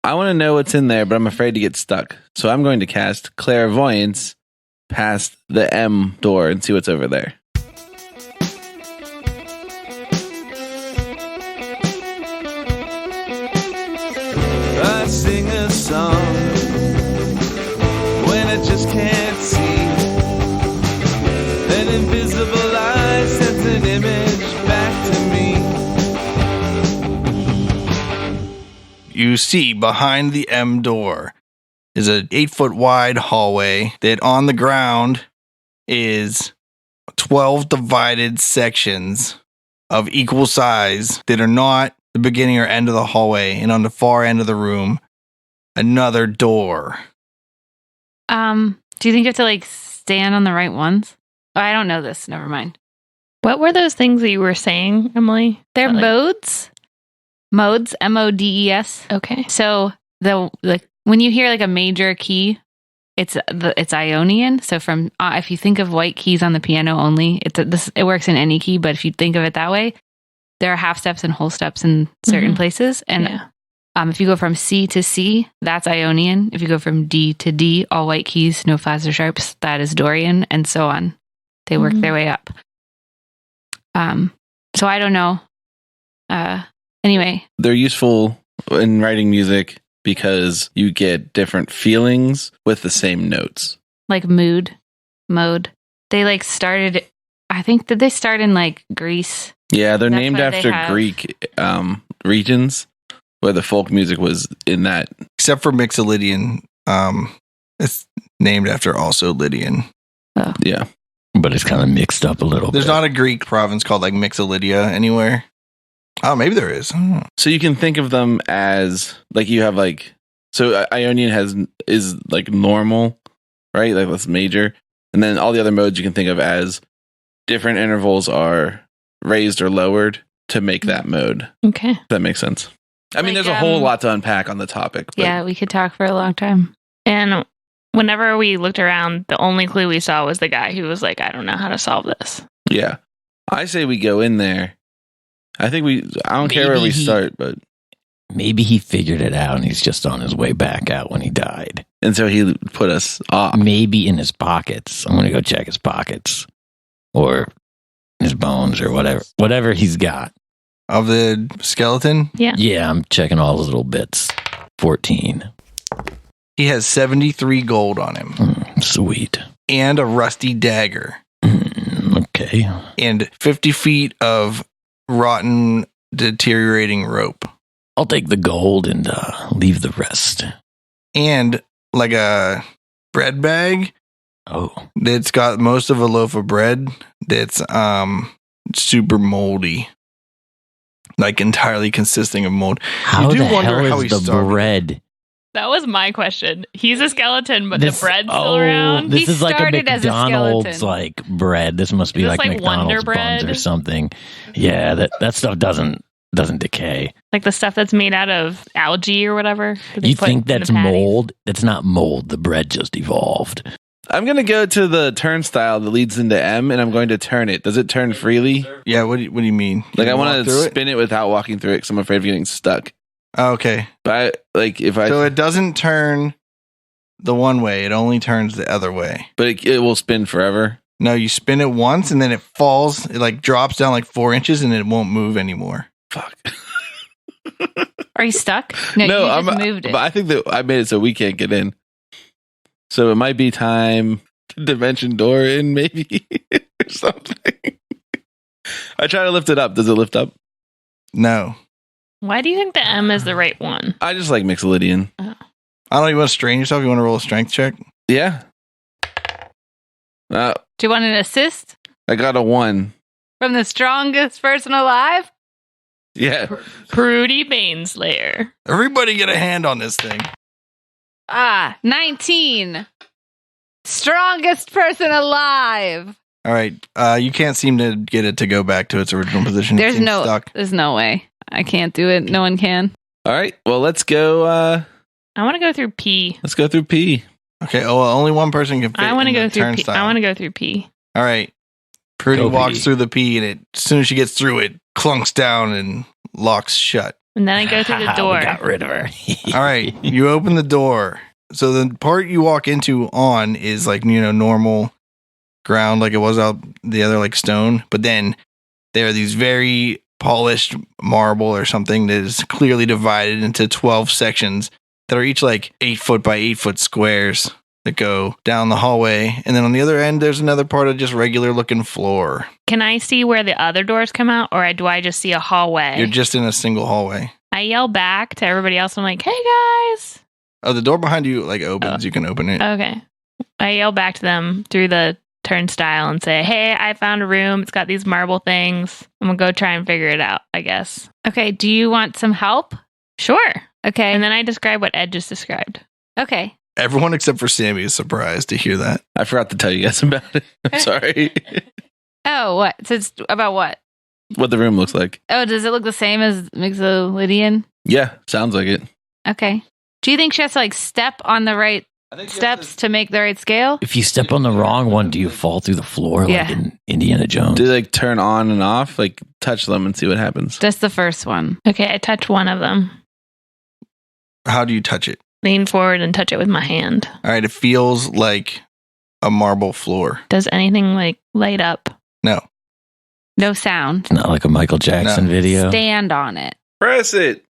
I want to know what's in there, but I'm afraid to get stuck. So I'm going to cast Clairvoyance past the M door and see what's over there. I sing a song when I just can't see. An invisible eye sends an image back to me. You see behind the M door is a 8-foot wide hallway that on the ground is 12 divided sections of equal size that are not the beginning or end of the hallway, and on the far end of the room, another door. Do you think you have to like stand on the right ones? Oh, I don't know this. Never mind. What were those things that you were saying, Emily? They're Like- modes. Modes, MODES. Okay. So when you hear like a major key, it's Ionian. So from if you think of white keys on the piano only, it works in any key. But if you think of it that way, there are half steps and whole steps in certain Mhm. places. And Yeah. if you go from C to C, that's Ionian. If you go from D to D, all white keys, no flats or sharps, that is Dorian, and so on. They work Mhm. their way up. So I don't know. Anyway, They're useful in writing music because you get different feelings with the same notes. like mode. They like started. I think did they start in like Greece? Yeah, they're That's named why they after have- Greek regions where the folk music was in that. Except for Mixolydian, it's named after also Lydian. Yeah. But it's kind of mixed up a little There's bit. not a Greek province called like Mixolydia anywhere. Oh, maybe there is. I don't know. So you can think of them as like you have like so Ionian is like normal, right? Like that's major. And then all the other modes you can think of as different intervals are raised or lowered to make that mode. Okay. If that makes sense. I mean, Like, there's a whole lot to unpack on the topic. But Yeah, we could talk for a long time. And whenever we looked around, the only clue we saw was the guy who was like, I don't know how to solve this. yeah. I say we go in there. I don't care where Maybe we he- start, but Maybe he figured it out and he's just on his way back out when he died. and so he put us off. Maybe in his pockets. I'm going to go check his pockets or his bones or whatever he's got. Of the skeleton, Yeah, I'm checking all his little bits. 14. he has 73 gold on him Sweet. and a rusty dagger Okay. and 50 feet of rotten, deteriorating rope I'll take the gold and leave the rest. and like a bread bag Oh, that's got most of a loaf of bread that's super moldy, like entirely consisting of mold. how do the wonder hell how is he the started. bread? That was my question. He's a skeleton, but This- the bread's still oh, around. This He is like a started as a McDonald's skeleton. like bread. This must be Is this like like Wonder McDonald's buns Bread? or something. Yeah, that stuff doesn't decay. Like the stuff that's made out of algae or whatever. that they You put think in the that's patties. mold? That's not mold. The bread just evolved. I'm going to go to the turnstile that leads into M and I'm going to turn it. Does it turn freely? Yeah, what do you mean? Like You I walk want to through it? spin it without walking through it because I'm afraid of getting stuck. Oh, okay, But if I so it doesn't turn the one way; it only turns the other way. but it will spin forever. No, you spin it once and then it falls. It like drops down like 4 inches and it won't move anymore. Fuck. Are you stuck? No, you just moved it. But I think that I made it so we can't get in. So it might be time to dimension door in, maybe or something. I try to lift it up. Does it lift up? No, Why do you think the M is the right one? I just like Mixolydian. I don't know. You want to strain yourself? You want to roll a strength check? Yeah. Do you want an assist I got a 1. from the strongest person alive? Yeah. Prudy Baneslayer. Everybody get a hand on this thing. 19. Strongest person alive. All right. You can't seem to get it to go back to its original position. It There's seems no stuck. There's no way. I can't do it. No one can. All right. Well, let's go. I want to go through P. Let's go through P. Okay. Oh, well, only one person can fit. I want to in go the through P. turnstile. I want to go through P. All right. Prudy Go walks P. through the P, and as soon as she gets through it, clunks down and locks shut. And then I go through the door. We got rid of her. All right. You open the door. So the part you walk into on is like, normal ground like it was out the other like stone. But then there are these very polished marble or something that is clearly divided into 12 sections that are each like 8 foot by 8 foot squares that go down the hallway. And then on the other end, there's another part of just regular looking floor. Can I see where the other doors come out, or do I just see a hallway? You're just in a single hallway. I yell back to everybody else. I'm like, "Hey guys!" Oh, the door behind you like opens. You can open it. Okay. I yell back to them through the turnstile and say, "Hey, I found a room. It's got these marble things. I'm gonna go try and figure it out, I guess." Okay. Do you want some help? Sure. Okay. And then I describe what Ed just described. Okay. Everyone except for Sammy is surprised to hear that. I forgot to tell you guys about it. I'm sorry. Oh, what? So it's about what? What the room looks like. Oh, does it look the same as Mixolydian? Yeah, sounds like it. Okay. Do you think she has to like step on the right steps to make the right scale? If you step on the wrong one, do you fall through the floor like Yeah. in Indiana Jones? Do they like turn on and off? Like touch them and see what happens. Just the first one. Okay, I touch one of them. How do you touch it? Lean forward and touch it with my hand. All right. It feels like a marble floor. Does anything like light up? No. No sound. Not like a Michael Jackson No. video. Stand on it. Press it.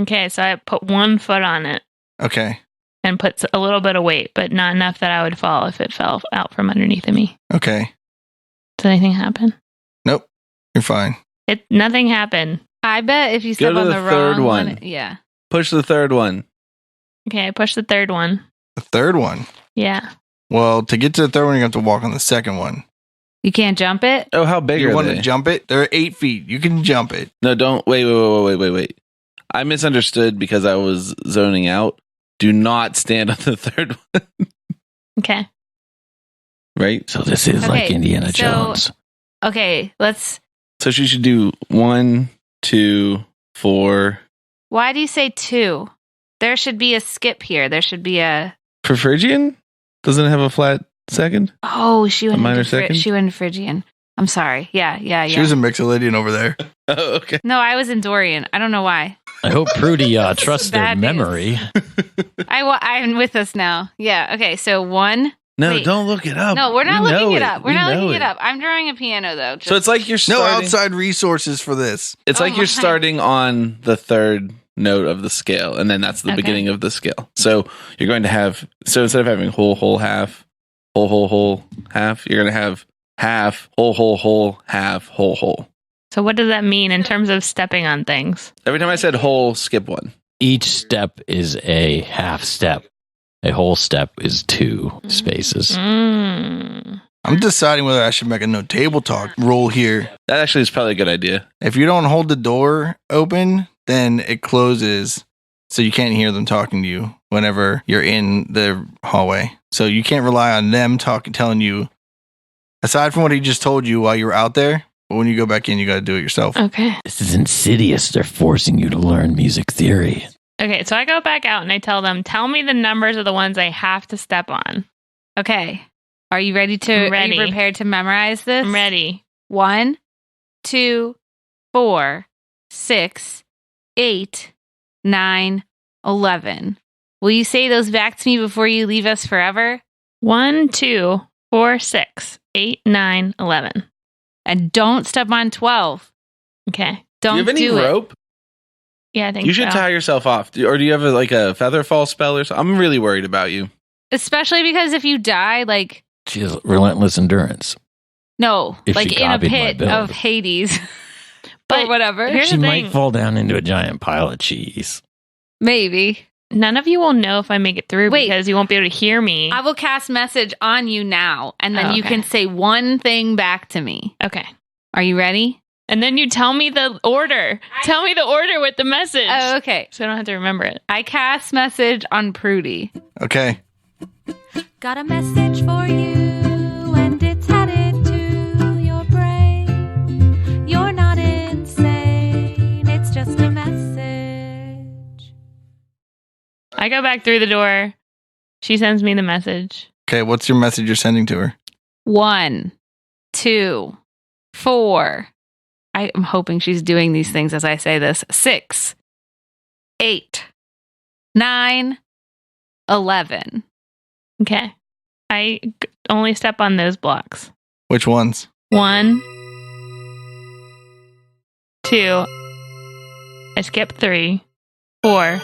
Okay, so I put 1 foot on it Okay. and put a little bit of weight, but not enough that I would fall if it fell out from underneath of me. Okay. Does anything happen? Nope. You're fine. Nothing happened. I bet if you Go step to on the the third wrong one. yeah. Push the third one. Okay, I pushed the third one. The third one. Yeah. Well, to get to the third one, you have to walk on the second one. You can't jump it? Oh, how big You are want they? to jump it? They're 8 feet. You can jump it. No, don't. Wait. I misunderstood because I was zoning out. Do not stand on the third one. Okay. Right? So this is like Okay, Indiana so- Jones. Okay, let's. So she should do 1, 2, 4. Why do you say 2? There should be a skip here. There should be a. For Phrygian? Doesn't it have a flat second? Oh, she went A minor into second? she went Phrygian. I'm sorry. Yeah. She was a Mixolydian over there. Oh, okay. No, I was in Dorian. I don't know why. I hope Prudy trusts their bad news. memory. I'm with us now. Yeah. Okay. So 1. No, Wait. don't look it up. No, we're not We looking know it up. We're We not know looking it up. I'm drawing a piano though. So it's like you're No starting. outside resources for this. It's Oh like you're my. starting on the third note of the scale, and then that's the Okay. beginning of the scale. So you're going to have, so instead of having whole, half, whole, half, you're going to have half, whole, half, whole. So what does that mean in terms of stepping on things? Every time I said whole, skip one. Each step is a half step. A whole step is 2 spaces. Mm. I'm deciding whether I should make a no table talk rule here. That actually is probably a good idea. If you don't hold the door open, then it closes, so you can't hear them talking to you whenever you're in the hallway. So you can't rely on them telling you, aside from what he just told you while you were out there. But when you go back in, you got to do it yourself. Okay. This is insidious. They're forcing you to learn music theory. Okay, so I go back out and I tell them, tell me the numbers of the ones I have to step on. Okay. Are you ready to? I'm ready. Are you prepared to memorize this? I'm ready. 1, 2, 4, 6, 8, 9, 11. Will you say those back to me before you leave us forever? 1, 2, 4, 6, 8, 9, 11. And don't step on 12. Okay. Don't do you have any do it. rope? Yeah, I think You should so. tie yourself off. Or do you have a feather fall spell or something? I'm really worried about you. Especially because if you die, like, She has relentless endurance. no, If like she in a copied my pit build. of Hades. or whatever. Here's She the might thing. fall down into a giant pile of cheese. Maybe. None of you will know if I make it through Wait. because you won't be able to hear me. I will cast message on you now, and then Oh, you okay. can say one thing back to me. Okay. Are you ready? And then you tell me the order. Tell me the order with the message. Oh, okay. So I don't have to remember it. I cast message on Prudy. Okay. Got a message for you, and it's headed to your brain. You're not insane, it's just a message. I go back through the door. She sends me the message. Okay, what's your message you're sending to her? 1, 2, 4. I am hoping she's doing these things as I say this. 6, 8, 9, 11. Okay. I only step on those blocks. Which ones? 1, 2. I skip 3, 4.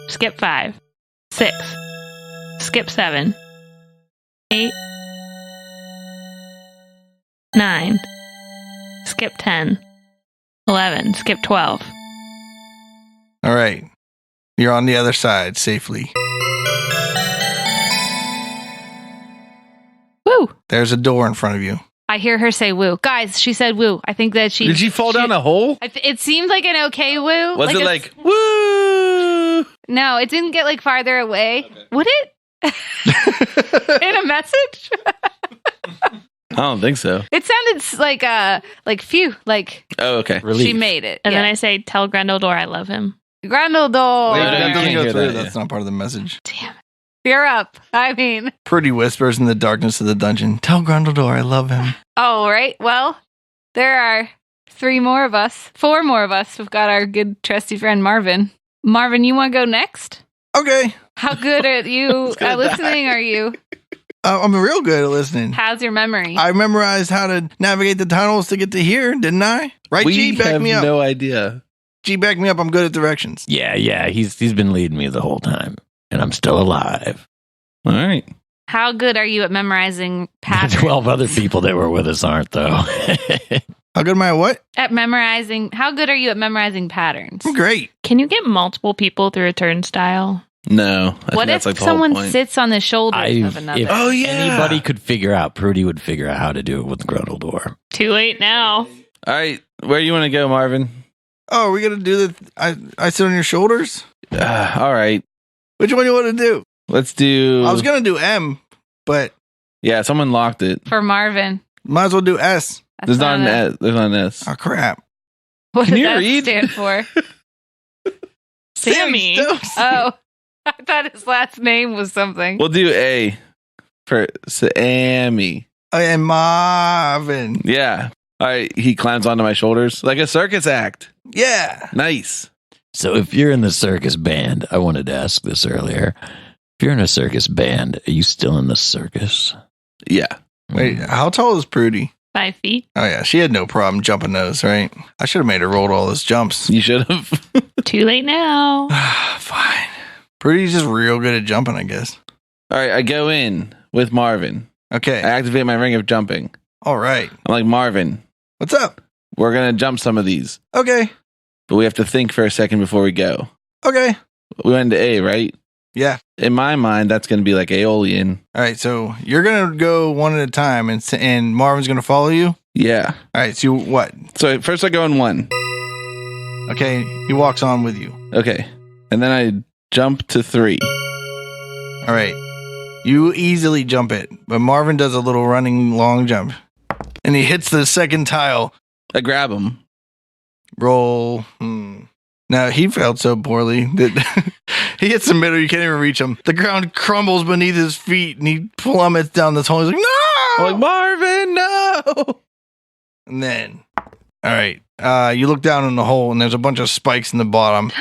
Skip 5, 6. Skip 7, 8, 9. Skip 10, 11. Skip 12. All right. You're on the other side safely. Woo! There's a door in front of you. I hear her say woo. Guys, she said woo. I think that Did she fall down a hole? It seemed like an okay woo. Was it a- like, woo? No, it didn't get like farther away. Would it? In a message? I don't think so. It sounded like phew, like Oh, okay. Relief. she made it. And yeah. then I say, tell Grundledore I love him. Grundledore. Wait, no, that you doesn't can't go hear through. that, yeah. That's not part of the message. Damn it. You're up. I mean, Pretty whispers in the darkness of the dungeon. Tell Grundledore I love him. oh, right. Well, there are 4 more of us. We've got our good trusty friend Marvin. Marvin, you want to go next? Okay. How good are you It's gonna at listening? Are you? I'm real good at listening. How's your memory? I memorized how to navigate the tunnels to get to here, didn't I? Right, We G? Back have me up. no idea. G, back me up. I'm good at directions. Yeah. He's been leading me the whole time, and I'm still alive. All right. How good are you at memorizing patterns? 12 other people that were with us aren't, though. How good am I at what? At memorizing. How good are you at memorizing patterns? I'm great. Can you get multiple people through a turnstile? No. I What think if that's like the whole someone point. sits on the shoulders of another? If Oh, yeah. anybody could figure out, Prudy would figure out how to do it with Grundledore. Too late now. All right. Where do you want to go, Marvin? Oh, we gonna do the I sit on your shoulders? All right. Which one you want to do? Let's do. I was gonna do M, but Yeah, someone locked it. For Marvin. might as well do S. That's There's not an a- S. There's not an S. Oh crap. What Can does you that read? stand for? Sammy. Stokes. Oh, I thought his last name was something. We'll do A for Sammy. I am Marvin. Yeah. All right. He climbs onto my shoulders like a circus act. Yeah. Nice. So if you're in the circus band, I wanted to ask this earlier. If you're in a circus band, are you still in the circus? Yeah. Wait, how tall is Prudy? 5 feet. Oh yeah, she had no problem jumping those, right? I should have made her roll all those jumps. You should have. Too late now. Fine. Prudy's just real good at jumping, I guess. All right. I go in with Marvin. I Okay. activate my ring of jumping. All right. I'm like, Marvin, What's up? we're going to jump some of these, Okay. but we have to think for a second before we go. Okay. We went into A, right? Yeah. In my mind, that's going to be like Aeolian. All right. So you're gonna go one at a time, and Marvin's gonna follow you. Yeah. All right. So what? So first I go in 1. Okay. He walks on with you. Okay. And then I jump to 3. All right. You easily jump it, but Marvin does a little running long jump, and he hits the second tile. I grab him. Roll. Now he failed so poorly that he hits the middle. You can't even reach him. The ground crumbles beneath his feet, and he plummets down this hole. He's like, "No!" I'm like, Marvin, no! And then, all right, you look down in the hole, and there's a bunch of spikes in the bottom.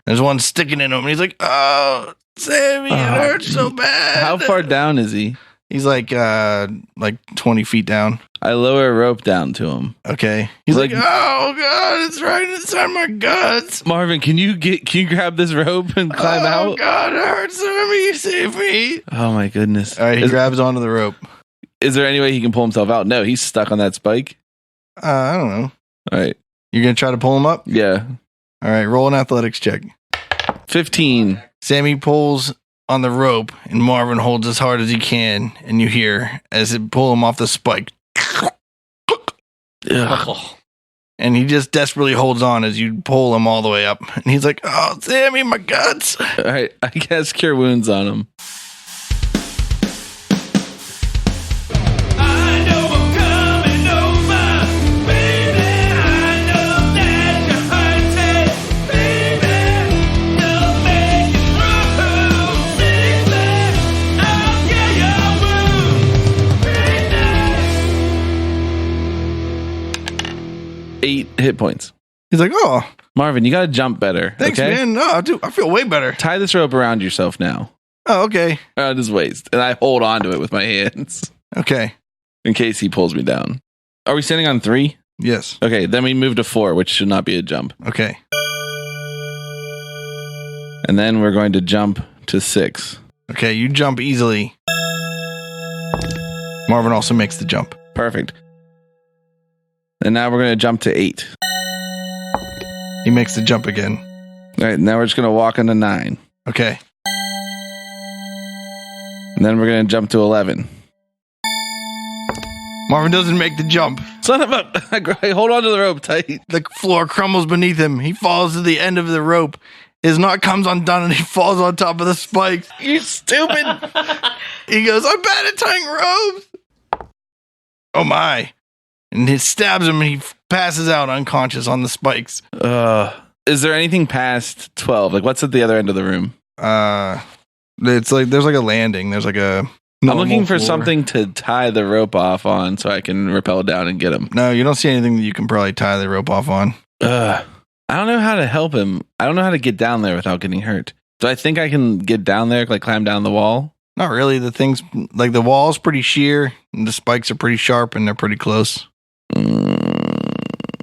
There's one sticking in him, and he's like, "Oh, Sammy, it hurts so bad." How far down is he? He's like 20 feet down. I lower a rope down to him. Okay. He's like, Like- "Oh God, it's right inside my guts." Marvin, can you grab this rope and climb Oh out? God, it hurts, Sammy. Save me. Oh my goodness. All right, he Is, grabs onto the rope. is there any way he can pull himself out? No, he's stuck on that spike. I don't know. All right. You're going to try to pull him up? Yeah. All right, roll an athletics check. 15. Sammy pulls on the rope, and Marvin holds as hard as he can, and you hear as it pull him off the spike. Ugh. And he just desperately holds on as you pull him all the way up. And he's like, oh, Sammy, my guts. All right. I guess cure wounds on him. Eight hit points. He's like, oh, Marvin, you got to jump better. thanks, okay? man. No, I feel way better. Tie this rope around yourself now. Oh, okay. Around his waist. And I hold on to it with my hands Okay. in case he pulls me down. Are we standing on 3? Yes. Okay, then we move to 4, which should not be a jump. Okay. And then we're going to jump to 6. Okay, you jump easily. Marvin also makes the jump. Perfect. And now we're going to jump to 8. He makes the jump again. All right, now we're just going to walk into 9. Okay. And then we're going to jump to 11. Marvin doesn't make the jump. Son of a... I hold on to the rope tight. The floor crumbles beneath him. He falls to the end of the rope. His knot comes undone and he falls on top of the spikes. You stupid... He goes, I'm bad at tying ropes. Oh my. And he stabs him and he passes out unconscious on the spikes. Is there anything past 12? Like, what's at the other end of the room? It's like, there's like a landing. There's like a... I'm looking for floor. something to tie the rope off on so I can rappel down and get him. No, you don't see anything that you can probably tie the rope off on. I don't know how to help him. I don't know how to get down there without getting hurt. Do I think I can get down there, like climb down the wall? Not really. The thing's like the wall's pretty sheer and the spikes are pretty sharp and they're pretty close.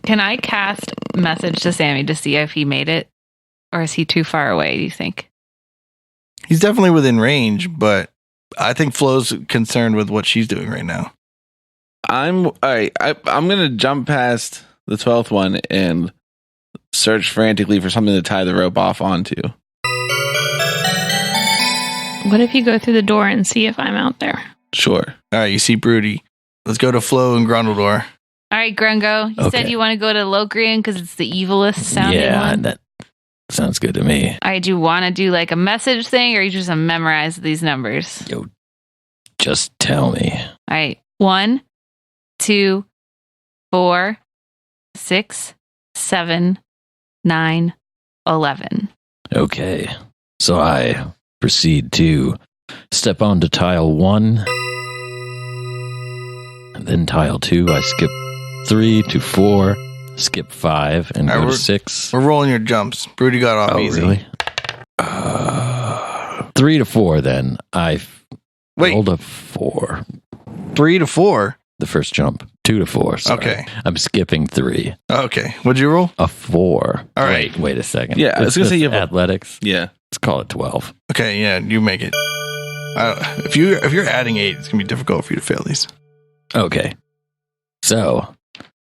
Can I cast message to Sammy to see if he made it? Or is he too far away, do you think? He's definitely within range, but I think Flo's concerned with what she's doing right now. All right. I'm gonna jump past the 12th one and search frantically for something to tie the rope off onto. What if you go through the door and see if I'm out there? Sure. All right, you see Broody. Let's go to Flo and Grundledore. All right, Grungo, you said you want to go to Lokrian because it's the evilest sounding one? that sounds good to me. All right, do you want to do like a message thing or you just memorize these numbers? Yo, just tell me. All right, 1, 2, 4, 6, 7, 9, 11. Okay. So I proceed to step onto tile 1. And then tile 2, I skip 3 to 4, skip 5, and go to 6. We're rolling your jumps. Broody got off easy. Really? 3 to 4 then. I rolled a 4. 3 to 4? The first jump. 2 to 4. Sorry. Okay. I'm skipping 3. Okay. What'd you roll? A 4. All right. Wait a second. Yeah, I was going to say you have athletics. Yeah. Let's call it 12. Okay, yeah, you make it. If you're adding 8, it's gonna be difficult for you to fail these. Okay. So,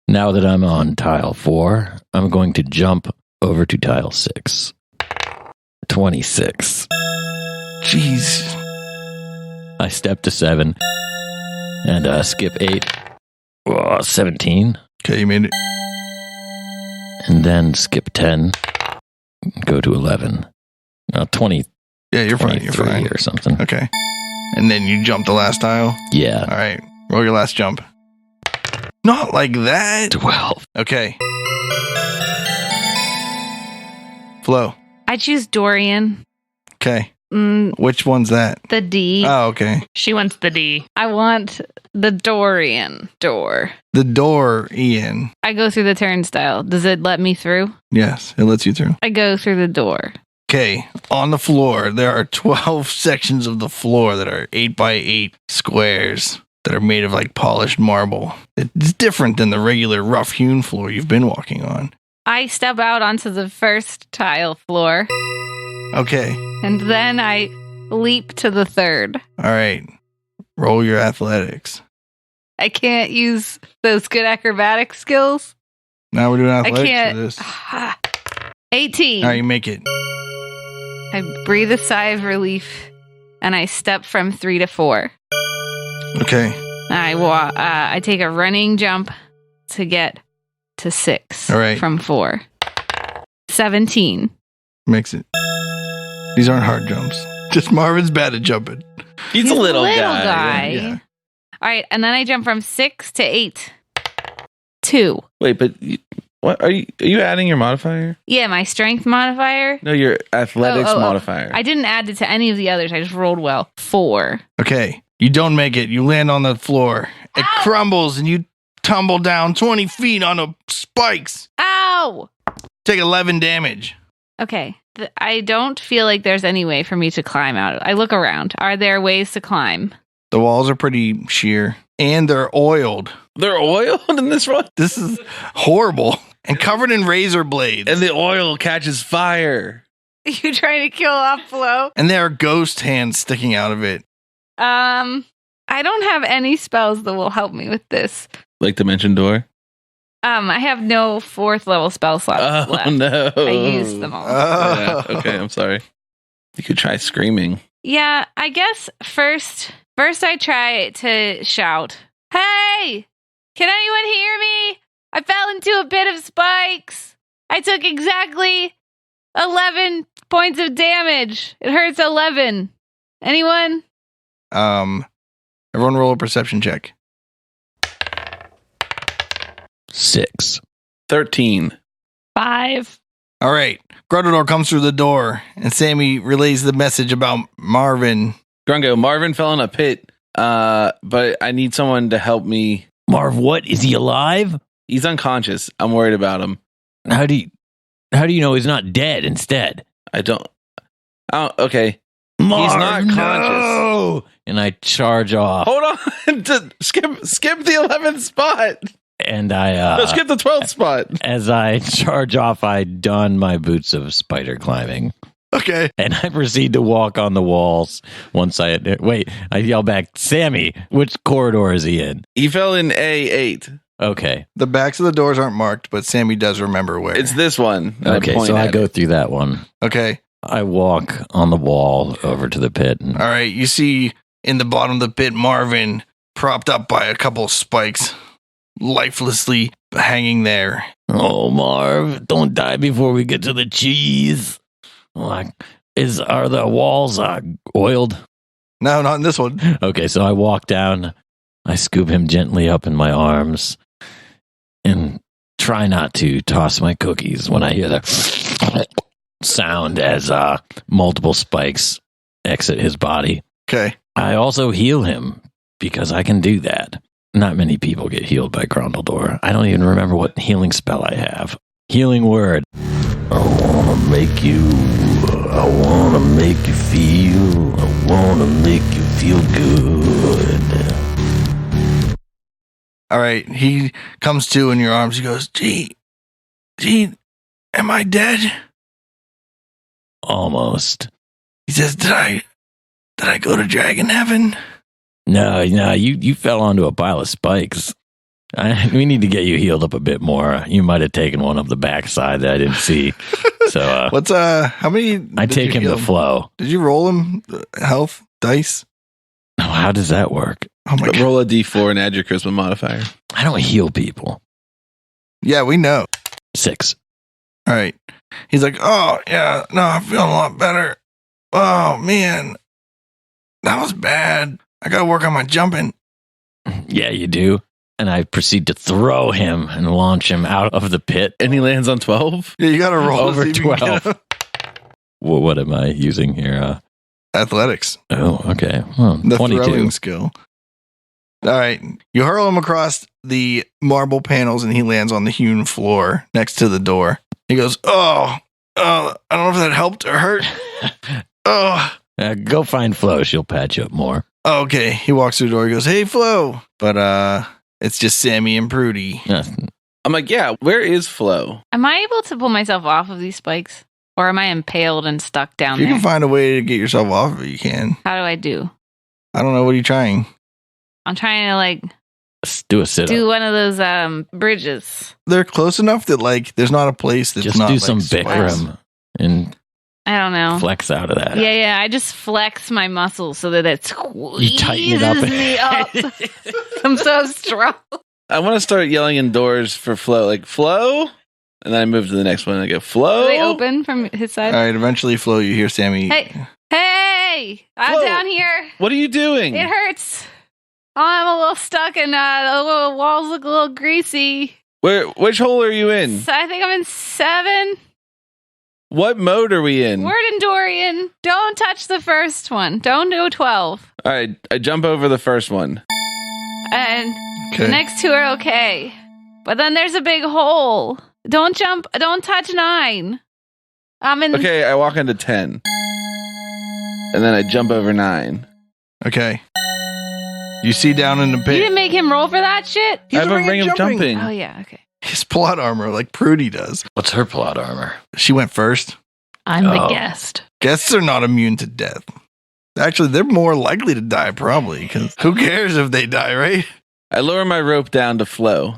now that I'm on tile 4, I'm going to jump over to tile 6. 26. Jeez. I step to 7 and skip 8. 17. Okay, you made it. And then skip 10. Go to 11. 20. Yeah, you're fine. You're fine. Or something. Okay. And then you jump the last tile. Yeah. All right. Roll your last jump. Not like that. 12. Okay. Flo. I choose Dorian. Okay. Which one's that? The D. Oh, okay. She wants the D. I want the Dorian door. The door, Ian. I go through the turnstile. Does it let me through? Yes, it lets you through. I go through the door. Okay, on the floor, there are 12 sections of the floor that are 8 by 8 squares that are made of like polished marble. It's different than the regular rough hewn floor you've been walking on. I step out onto the first tile floor. Okay. And then I leap to the third. All right. Roll your athletics. I can't use those good acrobatic skills. Now we're doing I athletics can't. for this. 18. All right, you make it. I breathe a sigh of relief and I step from 3 to 4. Okay. I take a running jump to get to 6 All right. from 4. 17. Makes it. These aren't hard jumps. Just Marvin's bad at jumping. He's a little guy. Yeah. All right, and then I jump from 6 to 8. 2. Wait, but what are you adding your modifier? Yeah, my strength modifier. No, your athletics Oh. modifier. I didn't add it to any of the others. I just rolled well. 4. Okay. You don't make it. You land on the floor. It crumbles and you tumble down 20 feet on the spikes. Ow! Take 11 damage. Okay. I don't feel like there's any way for me to climb out. I look around. Are there ways to climb? The walls are pretty sheer and they're oiled. They're oiled in this one? This is horrible. And covered in razor blades. And the oil catches fire. You trying to kill off Flo? And there are ghost hands sticking out of it. I don't have any spells that will help me with this. Like Dimension Door? I have no 4th level spell slots Oh, left. no. I used them all. Yeah, okay, I'm sorry. You could try screaming. Yeah, I guess first I try to shout, "Hey! Can anyone hear me? I fell into a bit of spikes. I took exactly 11 points of damage. It hurts 11. Anyone?" Everyone roll a perception check. 6. 13. 5. All right. Grundledore comes through the door and Sammy relays the message about Marvin. Grungo, Marvin fell in a pit, but I need someone to help me. Marv, what? Is he alive? He's unconscious. I'm worried about him. How do you know he's not dead instead? I don't. Oh, okay. Marv, He's not conscious. no! And I charge off. Hold on. skip the 11th spot. And I No, skip the 12th spot. as I charge off, I don my boots of spider climbing. Okay. And I proceed to walk on the walls. I yell back, Sammy, which corridor is he in? He fell in A8. Okay. The backs of the doors aren't marked, but Sammy does remember where. It's this one. And Okay, point so I at go it. through that one. Okay. I walk on the wall over to the pit. And All right. You see in the bottom of the pit Marvin propped up by a couple of spikes, lifelessly hanging there. oh, Marv, don't die before we get to the cheese. Like, are the walls oiled? No, not in this one. Okay, so I walk down. I scoop him gently up in my arms and try not to toss my cookies when I hear the sound as multiple spikes exit his body. Okay. I also heal him because I can do that. Not many people get healed by Grundledore. I don't even remember what healing spell I have. Healing word. I want to make you feel. I want to make you feel good. All right. He comes to in your arms. He goes, Gee, am I dead? Almost. He says, Did I go to Dragon Heaven? No, you fell onto a pile of spikes. We need to get you healed up a bit more. You might have taken one up the backside that I didn't see. So, What's how many? I did take you him heal to flow. Did you roll him health dice? Oh, how does that work? Oh my But god! roll a d4 and add your charisma modifier. I don't heal people. Yeah, we know. 6. All right. He's like, oh yeah, no, I'm feeling a lot better. Oh man, that was bad. I gotta work on my jumping. Yeah, you do. And I proceed to throw him and launch him out of the pit. And he lands on 12? Yeah, you gotta roll to Over see if you can get 12. him. Well, what am I using here? Athletics, Oh, okay. Well, the 22. throwing skill. All right, you hurl him across the marble panels, and he lands on the hewn floor next to the door. He goes, "Oh, I don't know if that helped or hurt." Oh, Go find Flo. She'll patch you up more. okay. He walks through the door. He goes, "Hey, Flo," but it's just Sammy and Prudy. Yeah. I'm like, yeah, where is Flo? Am I able to pull myself off of these spikes? Or am I impaled and stuck down If you there? can find a way to get yourself off of it, you can. How do I do? I don't know. What are you trying? I'm trying to Do a sit Do up. one of those bridges. They're close enough that like there's not a place that's Just not do like, some spikes. Bikram and I don't know. flex out of that. Yeah. I just flex my muscles so that it squeezes You tighten it up. me up. I'm so strong. I want to start yelling indoors for Flo, like Flo, and then I move to the next one and I go Flo. Are they open from his side? All right, eventually, Flo, you hear Sammy. Hey, I'm Whoa. down here. What are you doing? It hurts. Oh, I'm a little stuck and the little walls look a little greasy. Which hole are you in? So I think I'm in 7. What mode are we in? Word and Dorian. Don't touch the first one. Don't do 12. All right, I jump over the first one. And Okay. the next 2 are okay. But then there's a big hole. Don't jump. Don't touch 9. I'm in. Okay, I walk into 10. And then I jump over 9. Okay. You see down in the You pit didn't make him roll for that shit? I have a ring of jumping. Oh, yeah. Okay. his plot armor like Prudy does. What's her plot armor? She went first. I'm the Oh. guest. Guests are not immune to death. Actually, they're more likely to die probably because who cares if they die, right? I lower my rope down to Flo.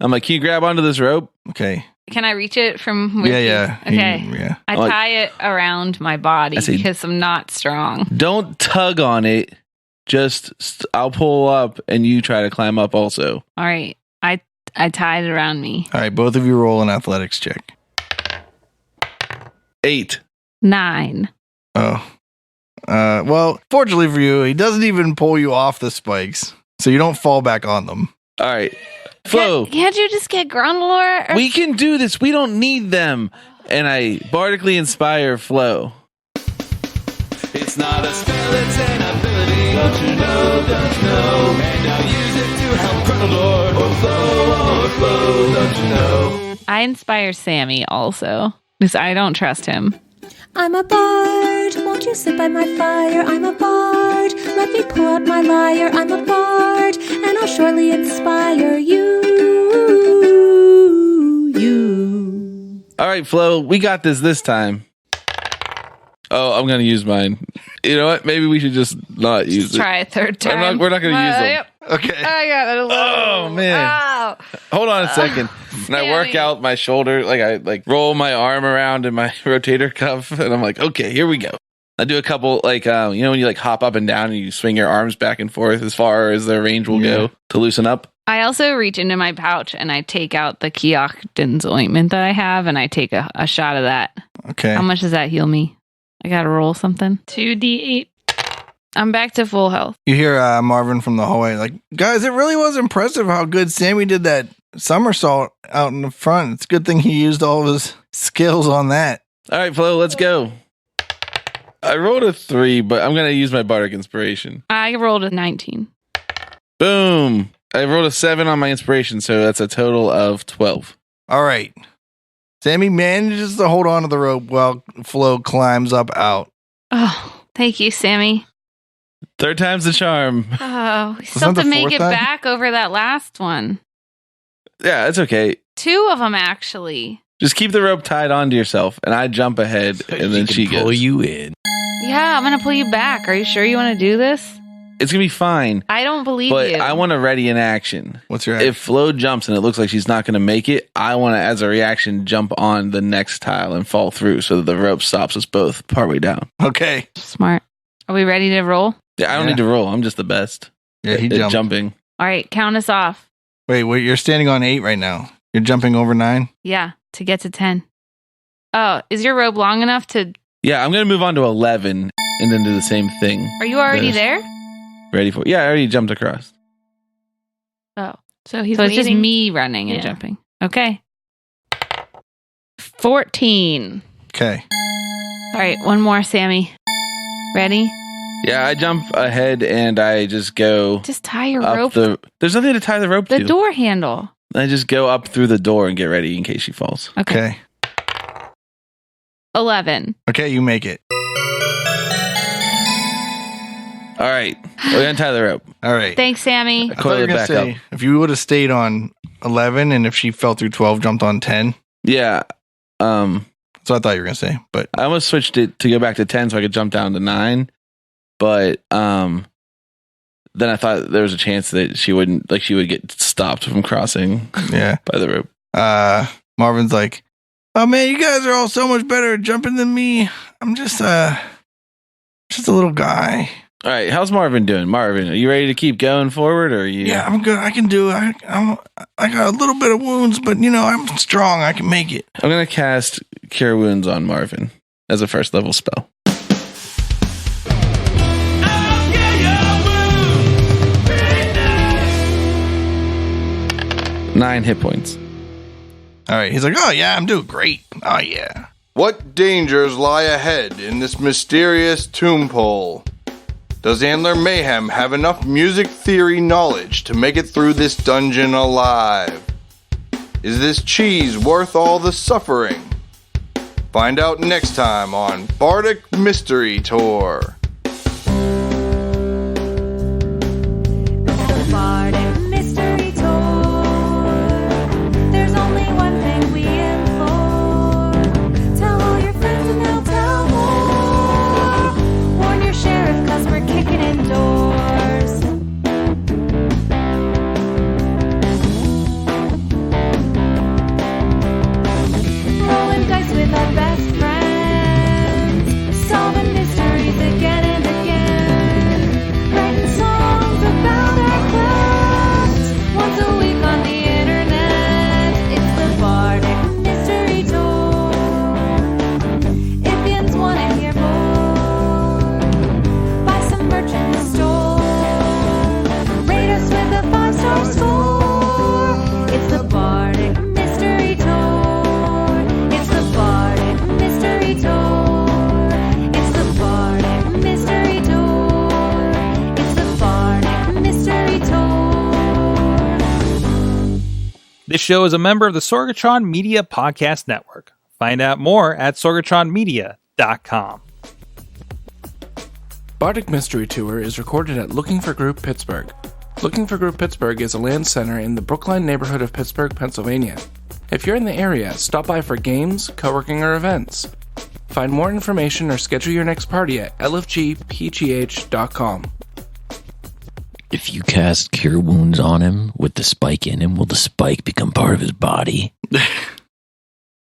I'm like, can you grab onto this rope? Okay. Can I reach it from with Yeah. you? Okay. Yeah. I Like- tie it around my body I see. because I'm not strong. Don't tug on it. Just, I'll pull up and you try to climb up also. All right. I tied it around me. All right, both of you roll an athletics check. 8. 9. Oh. Well, fortunately for you, he doesn't even pull you off the spikes, so you don't fall back on them. All right. Flo, Can't you just get Grundledore? we can do this. We don't need them. And I bardically inspire Flo. It's not a spell, it's an ability. Don't you know, don't you know? And now use it to help Grundledore or flow, don't you know? I inspire Sammy also because I don't trust him. I'm a bard, won't you sit by my fire? I'm a bard, let me pull out my lyre. I'm a bard, and I'll surely inspire you. All right, Flo, we got this time. Oh, I'm going to use mine. You know what? Maybe we should just not use it. Try a third time. We're not going to use them. Yep. Okay. I got it. Oh, man. Ow. Hold on a second. And I work Sammy. out my shoulder, like I roll my arm around in my rotator cuff, and I'm like, okay, here we go. I do a couple, like, when you like hop up and down and you swing your arms back and forth as far as their range will go to loosen up. I also reach into my pouch and I take out the Keokden's ointment that I have and I take a shot of that. Okay. How much does that heal me? I gotta roll something. 2d8. I'm back to full health. You hear Marvin from the hallway, like, guys, it really was impressive how good Sammy did that somersault out in the front. It's a good thing he used all of his skills on that. All right, Flo, let's go. I rolled a 3, but I'm going to use my bardic inspiration. I rolled a 19. Boom. I rolled a 7 on my inspiration, so that's a total of 12. All right. Sammy manages to hold on to the rope while Flo climbs up out. Oh, thank you, Sammy. Third time's the charm. Oh, we that still have the to make fourth it time? back over that last one. Yeah, it's okay. 2 of them, actually. Just keep the rope tied onto yourself, and I jump ahead, and then she pull goes. you in. Yeah, I'm going to pull you back. Are you sure you want to do this? It's going to be fine, I don't believe but you. I want to ready an action. What's your If Flo jumps and it looks like she's not going to make it, I want to, as a reaction, jump on the next tile and fall through so that the rope stops us both partway down. Okay. Smart. Are we ready to roll? Yeah, I don't Yeah. need to roll. I'm just the best Yeah, he at jumped. jumping. All right, count us off. Wait, you're standing on 8 right now. You're jumping over 9? Yeah, to get to 10. Oh, is your rope long enough to... Yeah, I'm going to move on to 11 and then do the same thing. Are you already There's- there? Ready for it? Yeah, I already jumped across. Oh, So he's so it's just waiting. me running and Yeah. jumping. Okay. 14. Okay. All right, one more, Sammy. Ready? Yeah, I jump ahead and I just go Just tie your up rope. There's nothing to tie the rope The to. door handle. I just go up through the door and get ready in case she falls. Okay. Okay. 11. Okay, you make it. All right, we're going to tie the rope. All right. Thanks, Sammy. I thought coil you were it gonna back say, up. if you would have stayed on 11 and if she fell through 12, jumped on 10. Yeah, That's what I thought you were going to say. But I almost switched it to go back to 10 so I could jump down to 9. But then I thought there was a chance that she would get stopped from crossing Yeah. by the rope. Marvin's like, oh man, you guys are all so much better at jumping than me. I'm just a little guy. All right, how's Marvin doing? Marvin, are you ready to keep going forward, or are you? Yeah, I'm good. I can do it. I got a little bit of wounds, but I'm strong. I can make it. I'm gonna cast Cure Wounds on Marvin as a first level spell. 9 hit points. All right. He's like, oh yeah, I'm doing great. Oh yeah. What dangers lie ahead in this mysterious Tombple? Does Antler Mayhem have enough music theory knowledge to make it through this dungeon alive? Is this cheese worth all the suffering? Find out next time on Bardic Mystery Tour. The Bardic Mystery Tour. There's only one thing we implore. Tell all your friends and they'll tell more. Warn your sheriff 'cause we're kicking in doors. Rolling dice with our best friends. Solving mysteries again and again. Writing songs about our quests. Once a week on the internet. It's the Bardic Mystery Tour. If yins want to hear more, buy some merch in the store. Rate us with a 5-star score. It's the Bardic Mystery Tour. It's the Bardic Mystery Tour. It's the Bardic Mystery Tour. It's the Bardic Mystery Tour. This show is a member of the Sorgatron Media Podcast Network. Find out more at sorgatronmedia.com. Bardic Mystery Tour is recorded at Looking for Group Pittsburgh. Looking for Group Pittsburgh is a land center in the Brookline neighborhood of Pittsburgh, Pennsylvania. If you're in the area, stop by for games, co-working, or events. Find more information or schedule your next party at lfgpgh.com. If you cast Cure Wounds on him with the spike in him, will the spike become part of his body? You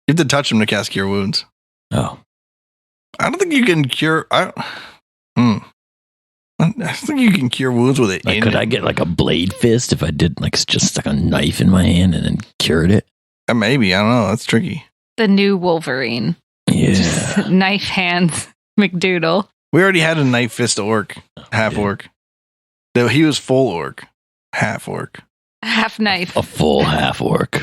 have to touch him to cast Cure Wounds. Oh. I don't think you can cure. I don't think you can cure wounds with it. Like, could I get like a blade fist if I did like just stuck a knife in my hand and then cured it? Maybe. I don't know. That's tricky. The new Wolverine. Yeah. Just knife hands McDoodle. We already had a knife fist orc, half orc. Though he was full orc, half orc. Half knife. A full half orc.